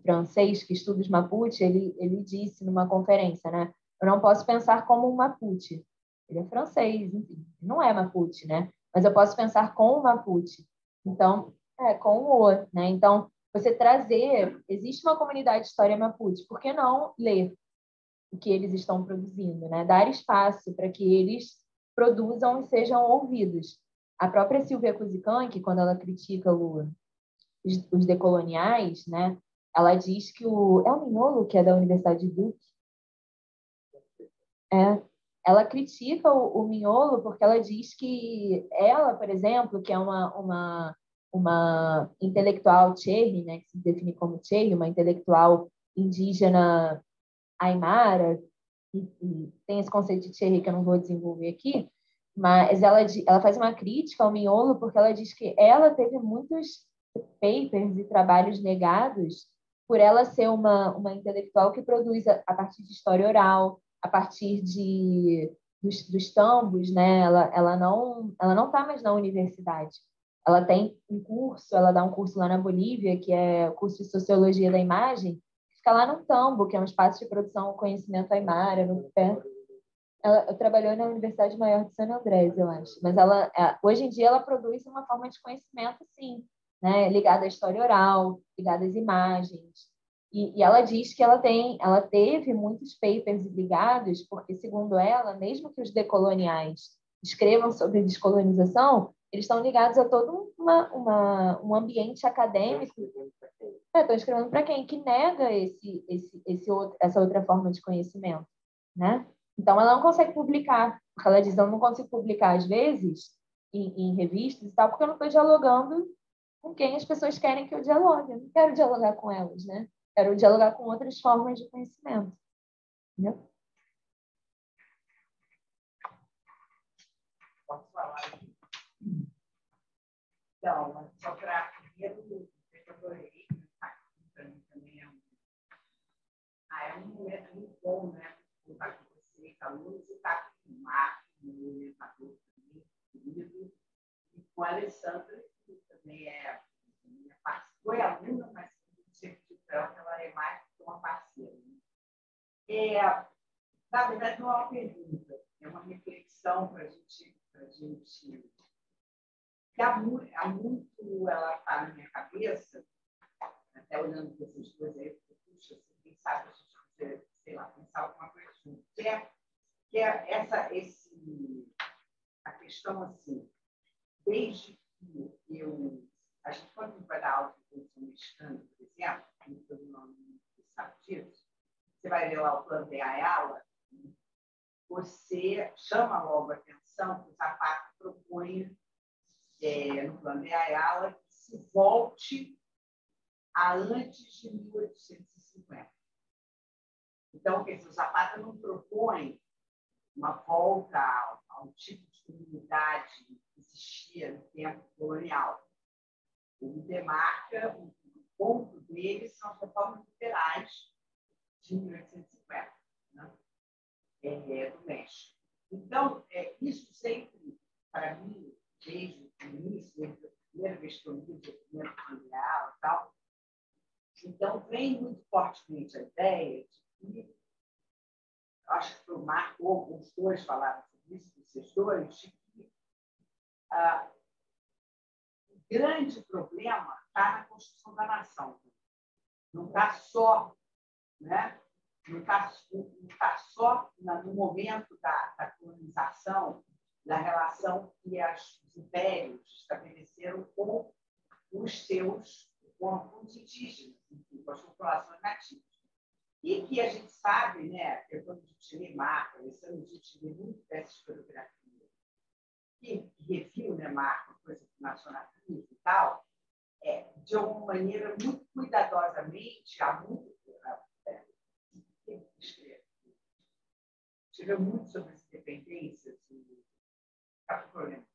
francês que estuda os Mapuche, ele disse numa conferência, né? Eu não posso pensar como um Mapuche. Ele é francês, enfim, não é Mapuche, né? Mas eu posso pensar com o Mapuche. Então, com o, né? Então, você trazer, existe uma comunidade de história Mapuche, por que não ler o que eles estão produzindo, né? Dar espaço para que eles produzam e sejam ouvidos. A própria Silvia Kuzikank, quando ela critica os decoloniais, né? Ela diz que é o Mignolo, que é da Universidade de Duke. Ela critica o Mignolo porque ela diz que ela, por exemplo, que é uma intelectual Cherry, né, que se define como Cherry, uma intelectual indígena aimara, e tem esse conceito de Cherry que eu não vou desenvolver aqui, mas ela faz uma crítica ao Mignolo porque ela diz que ela teve muitos papers e trabalhos negados por ela ser uma intelectual que produz a partir de história oral, a partir dos tambos, né? Ela não está mais na universidade. Ela tem um curso, ela dá um curso lá na Bolívia, que é o curso de Sociologia da Imagem, que fica lá no Tambo, que é um espaço de produção do conhecimento aimara, no pé. Ela trabalhou na Universidade Maior de San Andrés, eu acho. Mas hoje em dia ela produz uma forma de conhecimento, sim, né? Ligada à história oral, ligada às imagens. E ela diz que ela teve muitos papers ligados, porque, segundo ela, mesmo que os decoloniais escrevam sobre descolonização, eles estão ligados a todo um ambiente acadêmico. Estão escrevendo para quem? Que nega essa outra forma de conhecimento, né? Então, ela não consegue publicar, porque ela diz, eu não consigo publicar, às vezes, em revistas e tal, porque eu não estou dialogando com quem as pessoas querem que eu dialogue. Eu não quero dialogar com elas, né? Quero dialogar com outras formas de conhecimento. Entendeu?
Posso falar aqui? Então, só para primeiro, eu adorei um momento muito bom, né? Contar com vocês, alunos, e estar com o Marco, o orientador também, querido, e com a Alessandra, que também foi aluna, mas sempre de tanto, ela é mais que uma parceira. Né? Na verdade, não é uma pergunta, é uma reflexão para a gente que há muito ela está na minha cabeça, até olhando para esses dois aí, puxa, quem sabe a gente podia, sei lá, pensar alguma coisa junto, que é a questão assim, desde que a gente, quando vai dar aula de produção mexicana, por exemplo, todo nome sabe disso, você vai ver lá o plano de Ayala, você chama logo a atenção que o Zapata propõe no plano de Ayala que se volte a antes de 1850. Então, o Zapata não propõe uma volta a um tipo de comunidade que existia no tempo colonial. Ele demarca, o ponto dele são as reformas liberais de 1850, né? Do México. Então, isso sempre, para mim, desde o início, desde a primeira vez que eu li o primeiro familiar e tal, então vem muito fortemente a ideia de que, acho que o Marco, ou os dois falaram sobre isso, esses dois, de que o grande problema está na construção da nação. Não está só, né? Não está só no momento da colonização, da relação que os impérios estabeleceram com os indígenas, com as populações nativas. E que a gente sabe, né, que quando a gente lê Marco, a gente lê muito dessa historiografia, que reviu, né, Marco, coisa do nacionalismo e tal, de alguma maneira, muito cuidadosamente, escreveu muito sobre as independências capricornianas,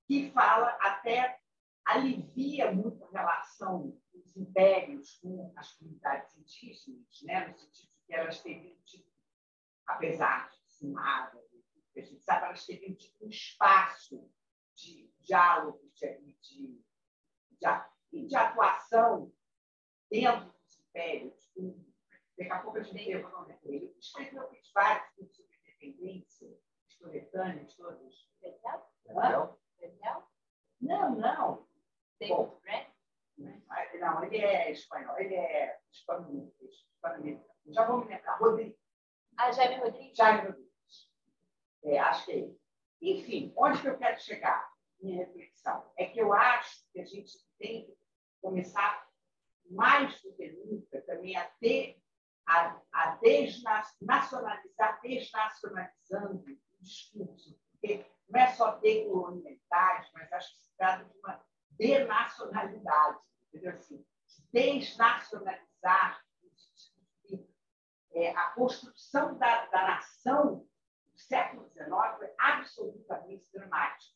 que fala até, alivia muito a relação dos impérios com as comunidades indígenas, né, no sentido de que elas teriam, apesar de cimadas, a gente sabe, elas teriam um espaço de diálogo de atuação dentro dos impérios. Daqui a pouco a gente leva o nome dele. Ele escreveu vários livros sobre independência, historietâneos, todos. Não. Bom, não, ele é espanhol, ele é espanhol. Já vou me lembrar. Rodrigues.
Jaime Rodrigues?
Jaime Rodrigues. Acho que é ele. Enfim, onde que eu quero chegar? Minha reflexão é que eu acho que a gente tem que começar mais do que nunca também a desnacionalizando o discurso, porque não é só decolonialidade, mas acho que se trata de uma denacionalidade, entendeu? Assim, desnacionalizar a construção da nação do século XIX foi absolutamente dramática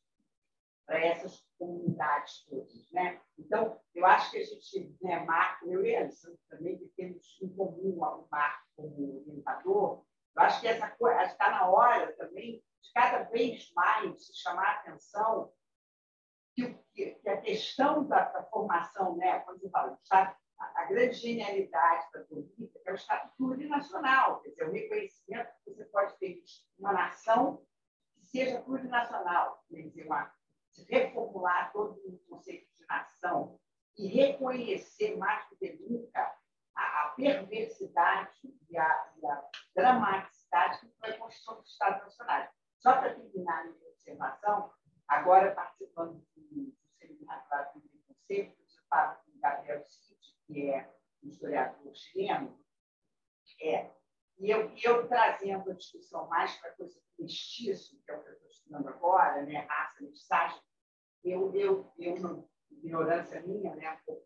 para essas comunidades todas, né? Então, eu acho que a gente, né, Marco, eu e a Alessandra também, que temos em comum o Marco como orientador, eu acho que essa coisa está na hora também de cada vez mais se chamar a atenção que a questão da formação, né, quando você fala, a grande genialidade da política é o Estado plurinacional, quer dizer, o reconhecimento que você pode ter uma nação que seja plurinacional, quer dizer, reformular todo o conceito de nação e reconhecer mais do que nunca a perversidade e a dramaticidade que foi a construção dos Estados Nacionais. Só para terminar a minha observação, agora participando do seminário lá do Conceito, eu falo com o Gabriel Cid, que é um historiador chileno, e eu trazendo a discussão mais para a coisa do mestiço, que é o que eu estou estudando agora, né, raça, mestiçagem, eu não, ignorância minha, né, um pouco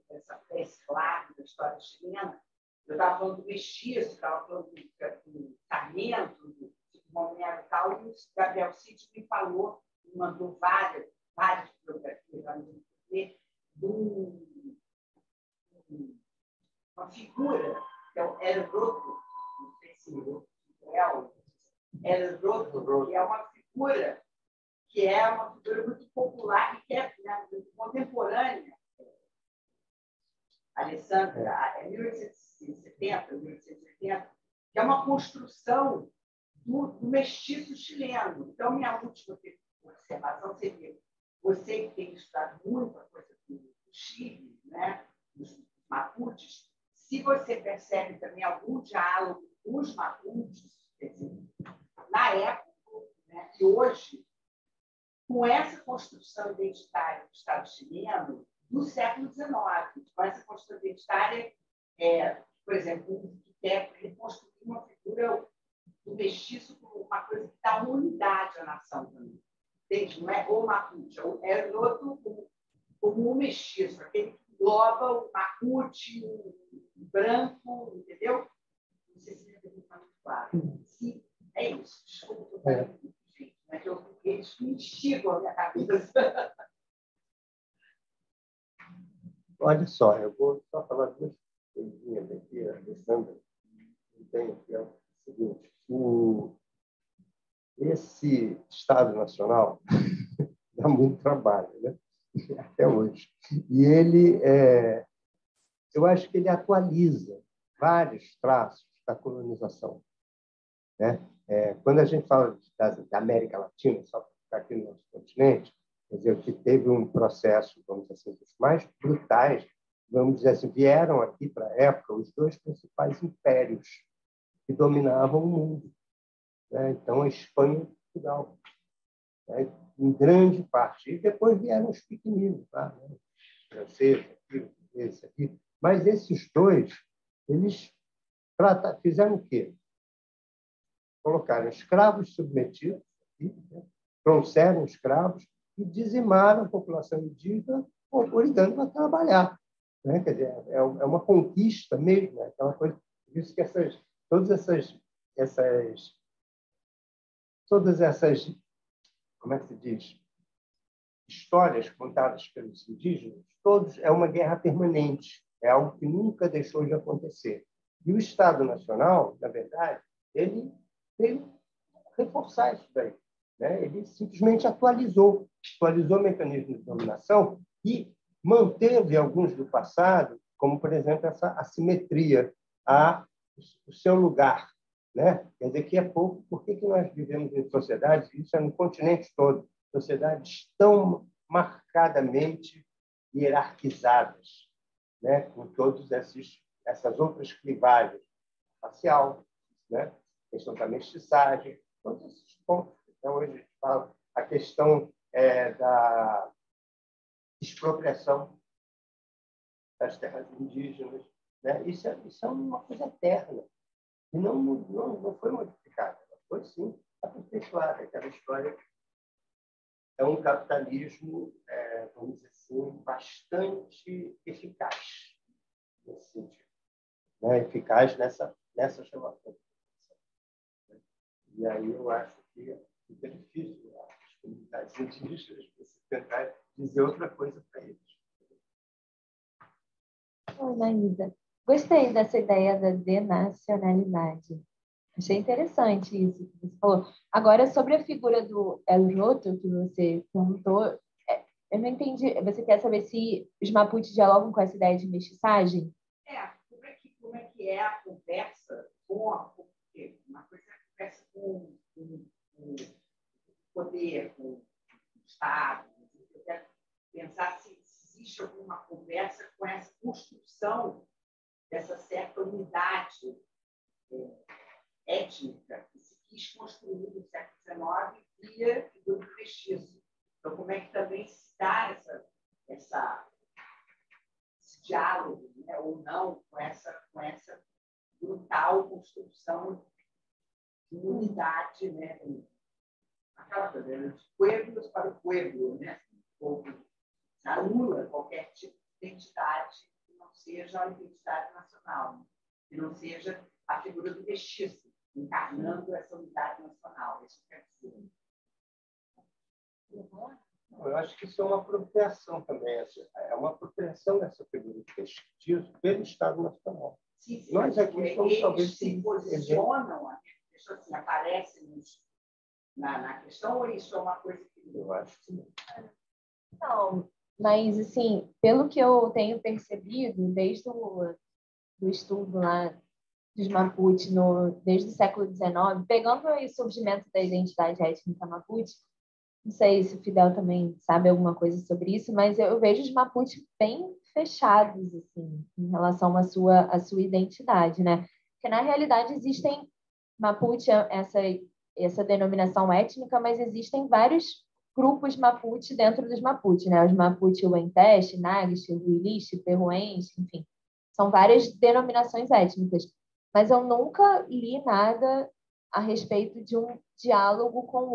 desse lado da história chilena, eu estava falando do mestiço, estava falando do Sarmento, do Romero e tal, e o Gabriel Cid me falou, me mandou várias biografias lá no de uma figura, que Heródoto, não sei se Heródoto, que é uma figura muito popular e que é, né, contemporânea. Alessandra, é 1870, 1880, que é uma construção do mestiço chileno. Então, minha última observação seria: você que tem estudado muito a coisa do Chile, né, dos Mapuches, se você percebe também algum diálogo com os Mapuches, quer dizer, na época, né, e hoje, com essa construção identitária do Estado chileno do século XIX, com essa construção identitária, por exemplo, o arquiteto ele construiu uma figura do mestiço como uma coisa que dá uma unidade à nação também. Entende? Não é o Mapuche, é outro como um mestiço, aquele que engloba o Mapuche, o branco, entendeu? Não sei se está muito claro. Sim, é isso. Desculpa, gente, mas eles me instigam a minha cabeça.
Olha só, eu vou só falar duas coisinhas aqui, Alessandra. Que é o seguinte: esse Estado Nacional dá muito trabalho, né? Até hoje. E ele, eu acho que ele atualiza vários traços da colonização, né? Quando a gente fala da América Latina, só para ficar aqui no nosso continente, quer dizer, que teve um processo, vamos dizer assim, dos mais brutais, vamos dizer assim, vieram aqui para a época os dois principais impérios que dominavam o mundo, né? Então, a Espanha e Portugal, né? Em grande parte. E depois vieram os pequeninos, tá? Né? Francês, esse aqui. Mas esses dois, eles fizeram o quê? Colocaram escravos submetidos, aqui, né? Trouxeram escravos e dizimaram a população indígena, obrigando a trabalhar, né? Quer dizer, é uma conquista mesmo, né? Aquela coisa. Por isso que todas essas, como é que se diz, histórias contadas pelos indígenas, todos é uma guerra permanente, é algo que nunca deixou de acontecer. E o Estado Nacional, na verdade, ele veio reforçar isso daí, né? Ele simplesmente atualizou o mecanismo de dominação e manteve alguns do passado, como, por exemplo, essa assimetria o seu lugar, né? Quer dizer, que é pouco. Por que nós vivemos em sociedades, isso é no continente todo, sociedades tão marcadamente hierarquizadas, né? Com todas essas outras clivagens, racial, né? A questão da mestiçagem, todos esses pontos. Então, hoje a gente fala a questão da expropriação das terras indígenas, né? Isso é uma coisa eterna. E não foi modificada. Foi, sim, aperfeiçoada. Aquela história é um capitalismo, vamos dizer assim, bastante eficaz nesse sentido, né? Eficaz nessa chamação. E aí eu acho que fica difícil as comunidades indígenas você tentar dizer outra coisa para eles.
Oi, Maísa. Gostei dessa ideia da denacionalidade. Achei interessante isso que você falou. Agora, sobre a figura do El Roto, que você perguntou, eu não entendi. Você quer saber se os Mapuches dialogam com essa ideia de mestiçagem?
Como é que é a conversa uma coisa é a conversa com o poder, com o Estado. Eu quero pensar se existe alguma conversa com essa construção dessa certa unidade étnica que se quis construir no século XIX via figura do mestiço. Então, como é que também se dá esse diálogo, né, ou não, com essa brutal construção de unidade, né? Aquela coisa, de pueblos para o pueblo, né? Ou anula qualquer tipo de identidade que não seja a identidade nacional, né? Que não seja a figura do mestiço, encarnando essa unidade nacional. Isso quer dizer.
Eu acho que isso é uma apropriação também. É uma apropriação dessa figura do mestiço pelo Estado Nacional. Nós aqui somos talvez
se posicionam, assim, aparecem na questão, ou isso é uma coisa que
eu acho que não.
Não, mas, assim, pelo que eu tenho percebido, desde do estudo lá dos Mapuche, desde o século XIX, pegando o surgimento da identidade étnica Mapuche, não sei se o Fidel também sabe alguma coisa sobre isso, mas eu vejo os Mapuche bem fechados, assim, em relação à sua identidade, né? Porque, na realidade, existem Mapuche, essa denominação étnica, mas existem vários grupos Mapuche dentro dos Mapuche, né? Os Mapuche Uenteche, Naguich, Huiliche, Perruenche, enfim. São várias denominações étnicas. Mas eu nunca li nada a respeito de um diálogo com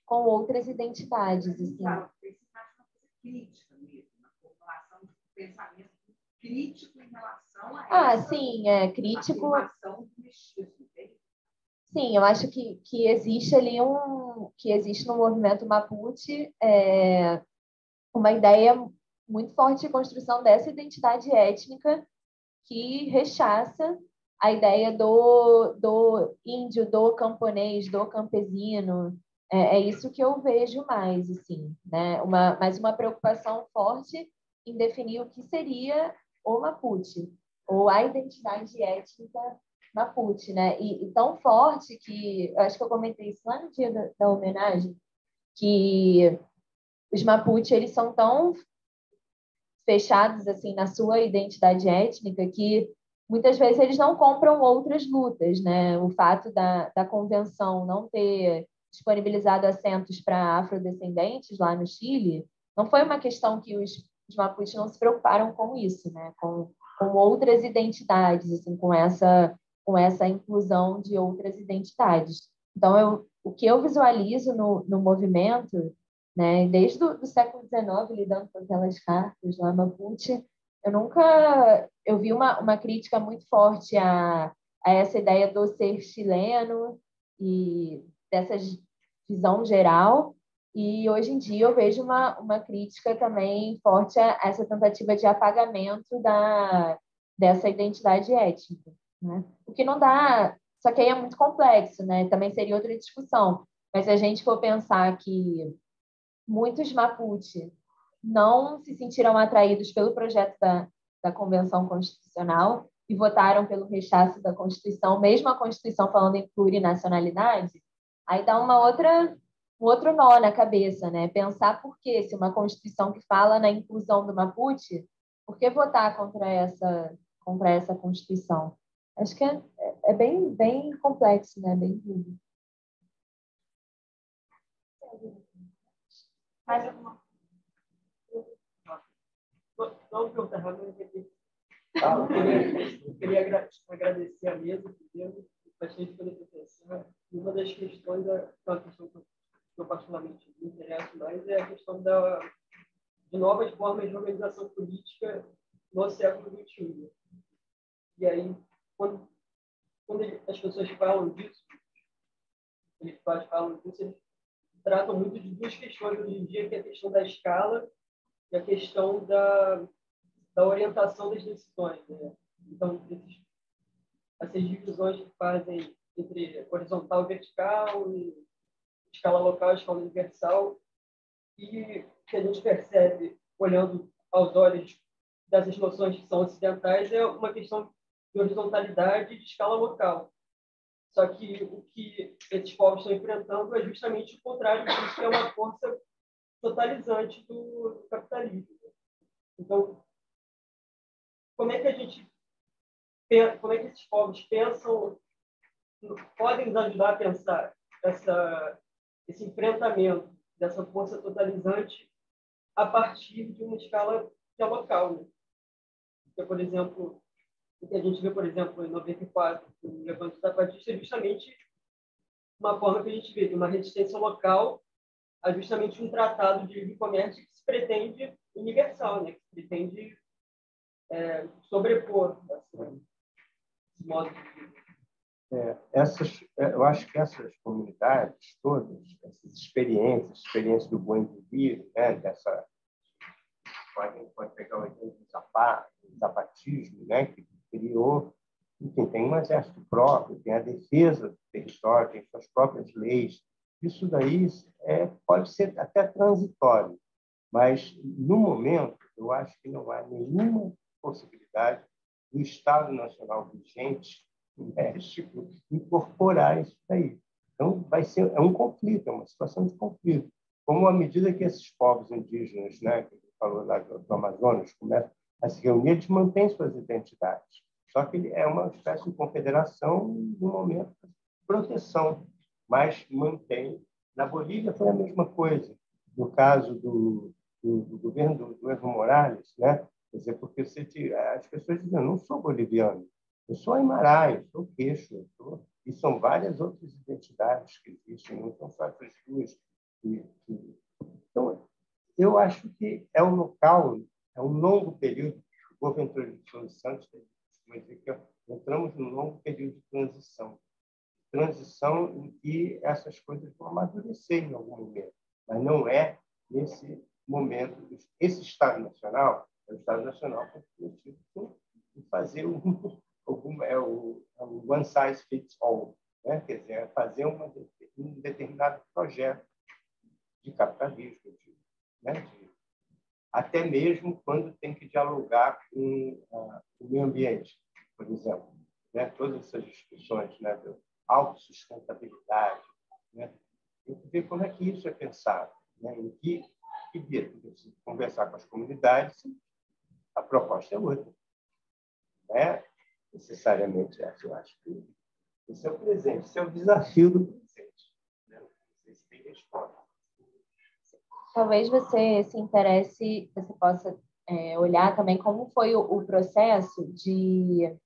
outras identidades. Assim.
Claro, você faz uma coisa crítica mesmo, uma formulação de pensamento crítico em relação a essa
sim, crítico.
afirmação do mestiço.
Sim, eu acho que existe ali que existe no movimento Mapuche uma ideia muito forte de construção dessa identidade étnica que rechaça a ideia do índio, do camponês, do campesino. É isso que eu vejo mais, assim, né? Mais uma preocupação forte em definir o que seria o Mapuche, ou a identidade étnica Mapuche, né? E tão forte que, eu acho que eu comentei isso lá no dia da homenagem, que os Mapuche, eles são tão fechados assim na sua identidade étnica que muitas vezes eles não compram outras lutas, né? O fato da convenção não ter disponibilizado assentos para afrodescendentes lá no Chile não foi uma questão que os Mapuche não se preocuparam com isso, né? Com outras identidades, assim, com essa inclusão de outras identidades. Então, o que eu visualizo no movimento, né, desde do século XIX, lidando com aquelas cartas lá, Mapuche, eu vi uma crítica muito forte a essa ideia do ser chileno e dessa visão geral, e hoje em dia eu vejo uma crítica também forte a essa tentativa de apagamento dessa identidade étnica, né? O que não dá, só que aí é muito complexo, né? Também seria outra discussão, mas se a gente for pensar que muitos Mapuche não se sentiram atraídos pelo projeto da Convenção Constitucional e votaram pelo rechaço da Constituição, mesmo a Constituição falando em plurinacionalidade, aí dá um outro nó na cabeça, né? Pensar por que, se uma Constituição que fala na inclusão do Mapuche, por que votar contra essa Constituição? Acho que é bem complexo, né? Bem duro.
Mais alguma
Não, eu queria agradecer a mesa, primeiro, bastante pela atenção. Uma das questões, uma questão que eu particularmente me interesso mais, é a questão de novas formas de organização política no século XXI. E aí, quando as pessoas falam disso, eles tratam muito de duas questões hoje em dia, que é a questão da escala e a questão da orientação das decisões. Né? Então, essas divisões que fazem entre horizontal e vertical, e escala local e escala universal, e que a gente percebe, olhando aos olhos dessas noções que são ocidentais, é uma questão de horizontalidade e de escala local. Só que o que esses povos estão enfrentando é justamente o contrário disso, que é uma força totalizante do capitalismo. Então, como é que esses povos pensam, podem nos ajudar a pensar esse enfrentamento dessa força totalizante a partir de uma escala que é local, né? Porque, por exemplo, o que a gente vê, por exemplo, em 94, o levante zapatista, é justamente uma forma que a gente vê de uma resistência local a justamente um tratado de livre comércio que se pretende universal, né? Que se pretende sobrepor esse modo de vida.
Eu acho que essas comunidades todas, essas experiências do bom viver, né? Pode pegar o exemplo do zapatismo, né? Que criou, enfim, tem um exército próprio, tem a defesa do território, tem suas próprias leis. Isso daí pode ser até transitório, mas, no momento, eu acho que não há nenhuma possibilidade do Estado Nacional vigente no México incorporar isso daí. Então, é um conflito, é uma situação de conflito. Como à medida que esses povos indígenas, né, que você falou lá do Amazonas, começam a se reunir, eles mantêm suas identidades. Só que ele é uma espécie de confederação no momento de proteção, mas mantém. Na Bolívia foi a mesma coisa. No caso do governo do Evo Morales, né? Quer dizer, porque as pessoas dizem, eu não sou boliviano, eu sou aimara, eu sou queixo, e são várias outras identidades que existem, não são só essas duas. Então, eu acho que é um local, é um longo período. O Boaventura de Souza Santos costuma dizer que entramos num longo período de transição em que essas coisas vão amadurecer em algum momento, mas não é nesse momento. Esse Estado Nacional é o Estado Nacional comprometido em fazer o one size fits all, né? Quer dizer, é fazer um determinado projeto de capitalismo, até mesmo quando tem que dialogar com o meio ambiente, por exemplo, né? Todas essas discussões, né, de autossustentabilidade, né? Tem que ver como é que isso é pensado, né? Em que dia tem que conversar com as comunidades, a proposta é outra, não é necessariamente essa. Eu acho que esse é o presente, esse é o desafio do presente, né? Não sei se tem resposta.
Talvez você se interesse, você possa olhar também como foi o processo de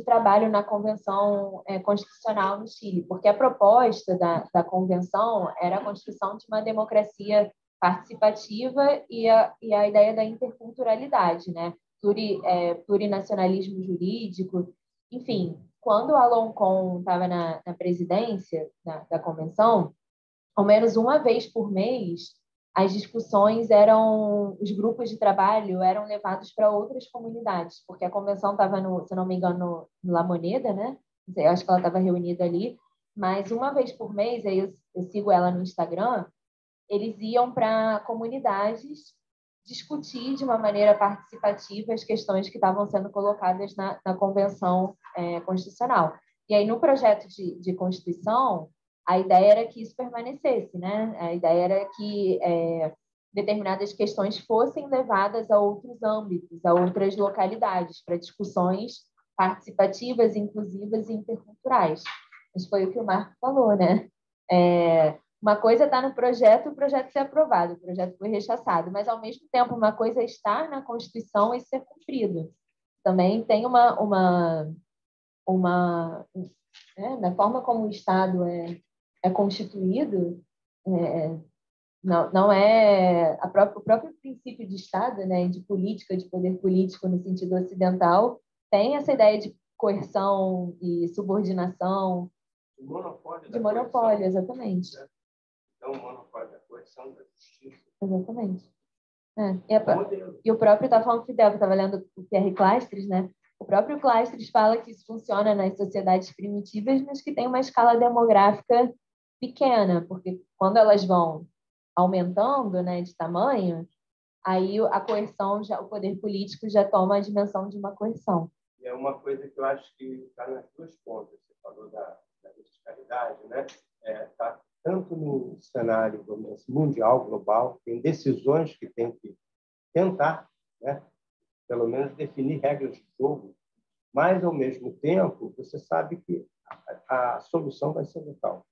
trabalho na Convenção Constitucional no Chile, porque a proposta da Convenção era a construção de uma democracia participativa e a ideia da interculturalidade, né? Plurinacionalismo jurídico, enfim. Quando o Alon Con estava na presidência da Convenção, ao menos uma vez por mês, as discussões os grupos de trabalho eram levados para outras comunidades, porque a convenção estava, se não me engano, no La Moneda, né? Eu acho que ela estava reunida ali, mas uma vez por mês, aí eu sigo ela no Instagram, eles iam para comunidades discutir de uma maneira participativa as questões que estavam sendo colocadas na Convenção Constitucional. E aí, no projeto de Constituição, a ideia era que isso permanecesse, né? A ideia era que determinadas questões fossem levadas a outros âmbitos, a outras localidades, para discussões participativas, inclusivas e interculturais. Isso foi o que o Marco falou, né? Uma coisa está no projeto, o projeto ser aprovado, o projeto foi rechaçado, mas, ao mesmo tempo, uma coisa é estar na Constituição e ser cumprido. Também tem na forma como o Estado é constituído, não é o próprio princípio de Estado, né, de política, de poder político no sentido ocidental, tem essa ideia de coerção e subordinação,
de monopólio,
exatamente.
Então, o monopólio da coerção da justiça.
Exatamente. E o próprio, estava falando Fidel, que estava lendo o Pierre Clastres, né? O próprio Clastres fala que isso funciona nas sociedades primitivas, mas que tem uma escala demográfica pequena, porque quando elas vão aumentando, né, de tamanho, aí a coerção, o poder político já toma a dimensão de uma coerção.
E é uma coisa que eu acho que está nas duas pontas. Você falou da verticalidade, né? Está tanto no cenário mundial, global, tem decisões que tem que tentar, né, pelo menos definir regras de jogo, mas, ao mesmo tempo, você sabe que a solução vai ser local.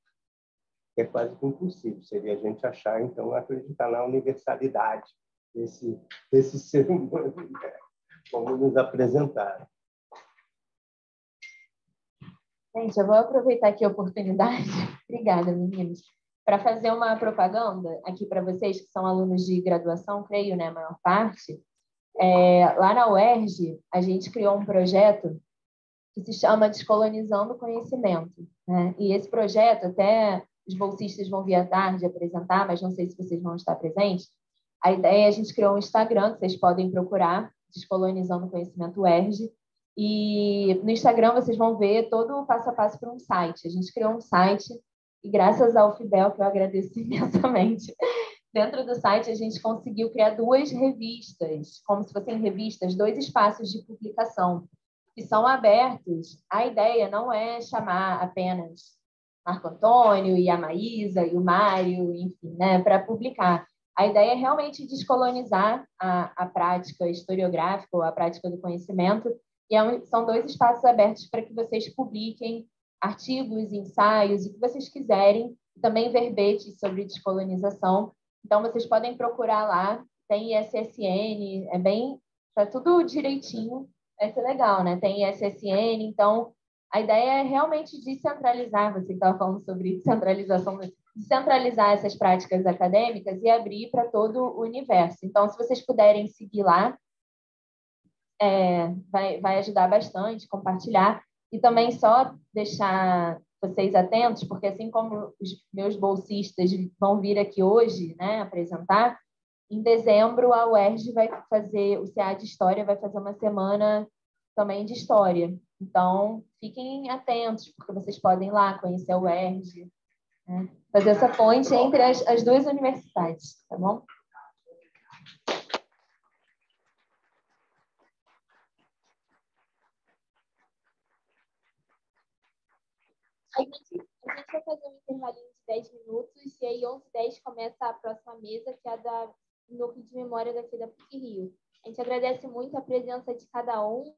É quase que impossível. Seria a gente achar, então, acreditar na universalidade desse ser humano, né, como nos apresentaram.
Gente, eu vou aproveitar aqui a oportunidade, obrigada, meninos, para fazer uma propaganda aqui para vocês que são alunos de graduação, creio, né, a maior parte. Lá na UERJ, a gente criou um projeto que se chama Descolonizando o Conhecimento, né? E esse projeto, até os bolsistas vão vir à tarde apresentar, mas não sei se vocês vão estar presentes. A ideia é a gente criou um Instagram, que vocês podem procurar, Descolonizando o Conhecimento UERJ. E no Instagram vocês vão ver todo o passo a passo para um site. A gente criou um site e graças ao Fidel, que eu agradeço imensamente, dentro do site a gente conseguiu criar 2 revistas, como se fossem revistas, 2 espaços de publicação que são abertos. A ideia não é chamar apenas Marco Antônio e a Maísa e o Mário, enfim, né, para publicar. A ideia é realmente descolonizar a prática historiográfica ou a prática do conhecimento, e são 2 espaços abertos para que vocês publiquem artigos, ensaios, o que vocês quiserem, também verbetes sobre descolonização. Então, vocês podem procurar lá, tem ISSN, tá tudo direitinho, vai ser legal, né? Tem ISSN, então a ideia é realmente descentralizar, você estava falando sobre descentralização, descentralizar essas práticas acadêmicas e abrir para todo o universo. Então, se vocês puderem seguir lá, vai ajudar bastante, compartilhar. E também só deixar vocês atentos, porque assim como os meus bolsistas vão vir aqui hoje, né, apresentar, em dezembro a UERJ vai fazer, o CA de História vai fazer uma semana também de História. Então, fiquem atentos, porque vocês podem ir lá conhecer a UERJ, né, fazer essa ponte entre as 2 universidades, tá bom?
A gente vai fazer um intervalinho de 10 minutos e aí 11h10 começa a próxima mesa, que é a da Núcleo de Memória daqui da PUC Rio. A gente agradece muito a presença de cada um.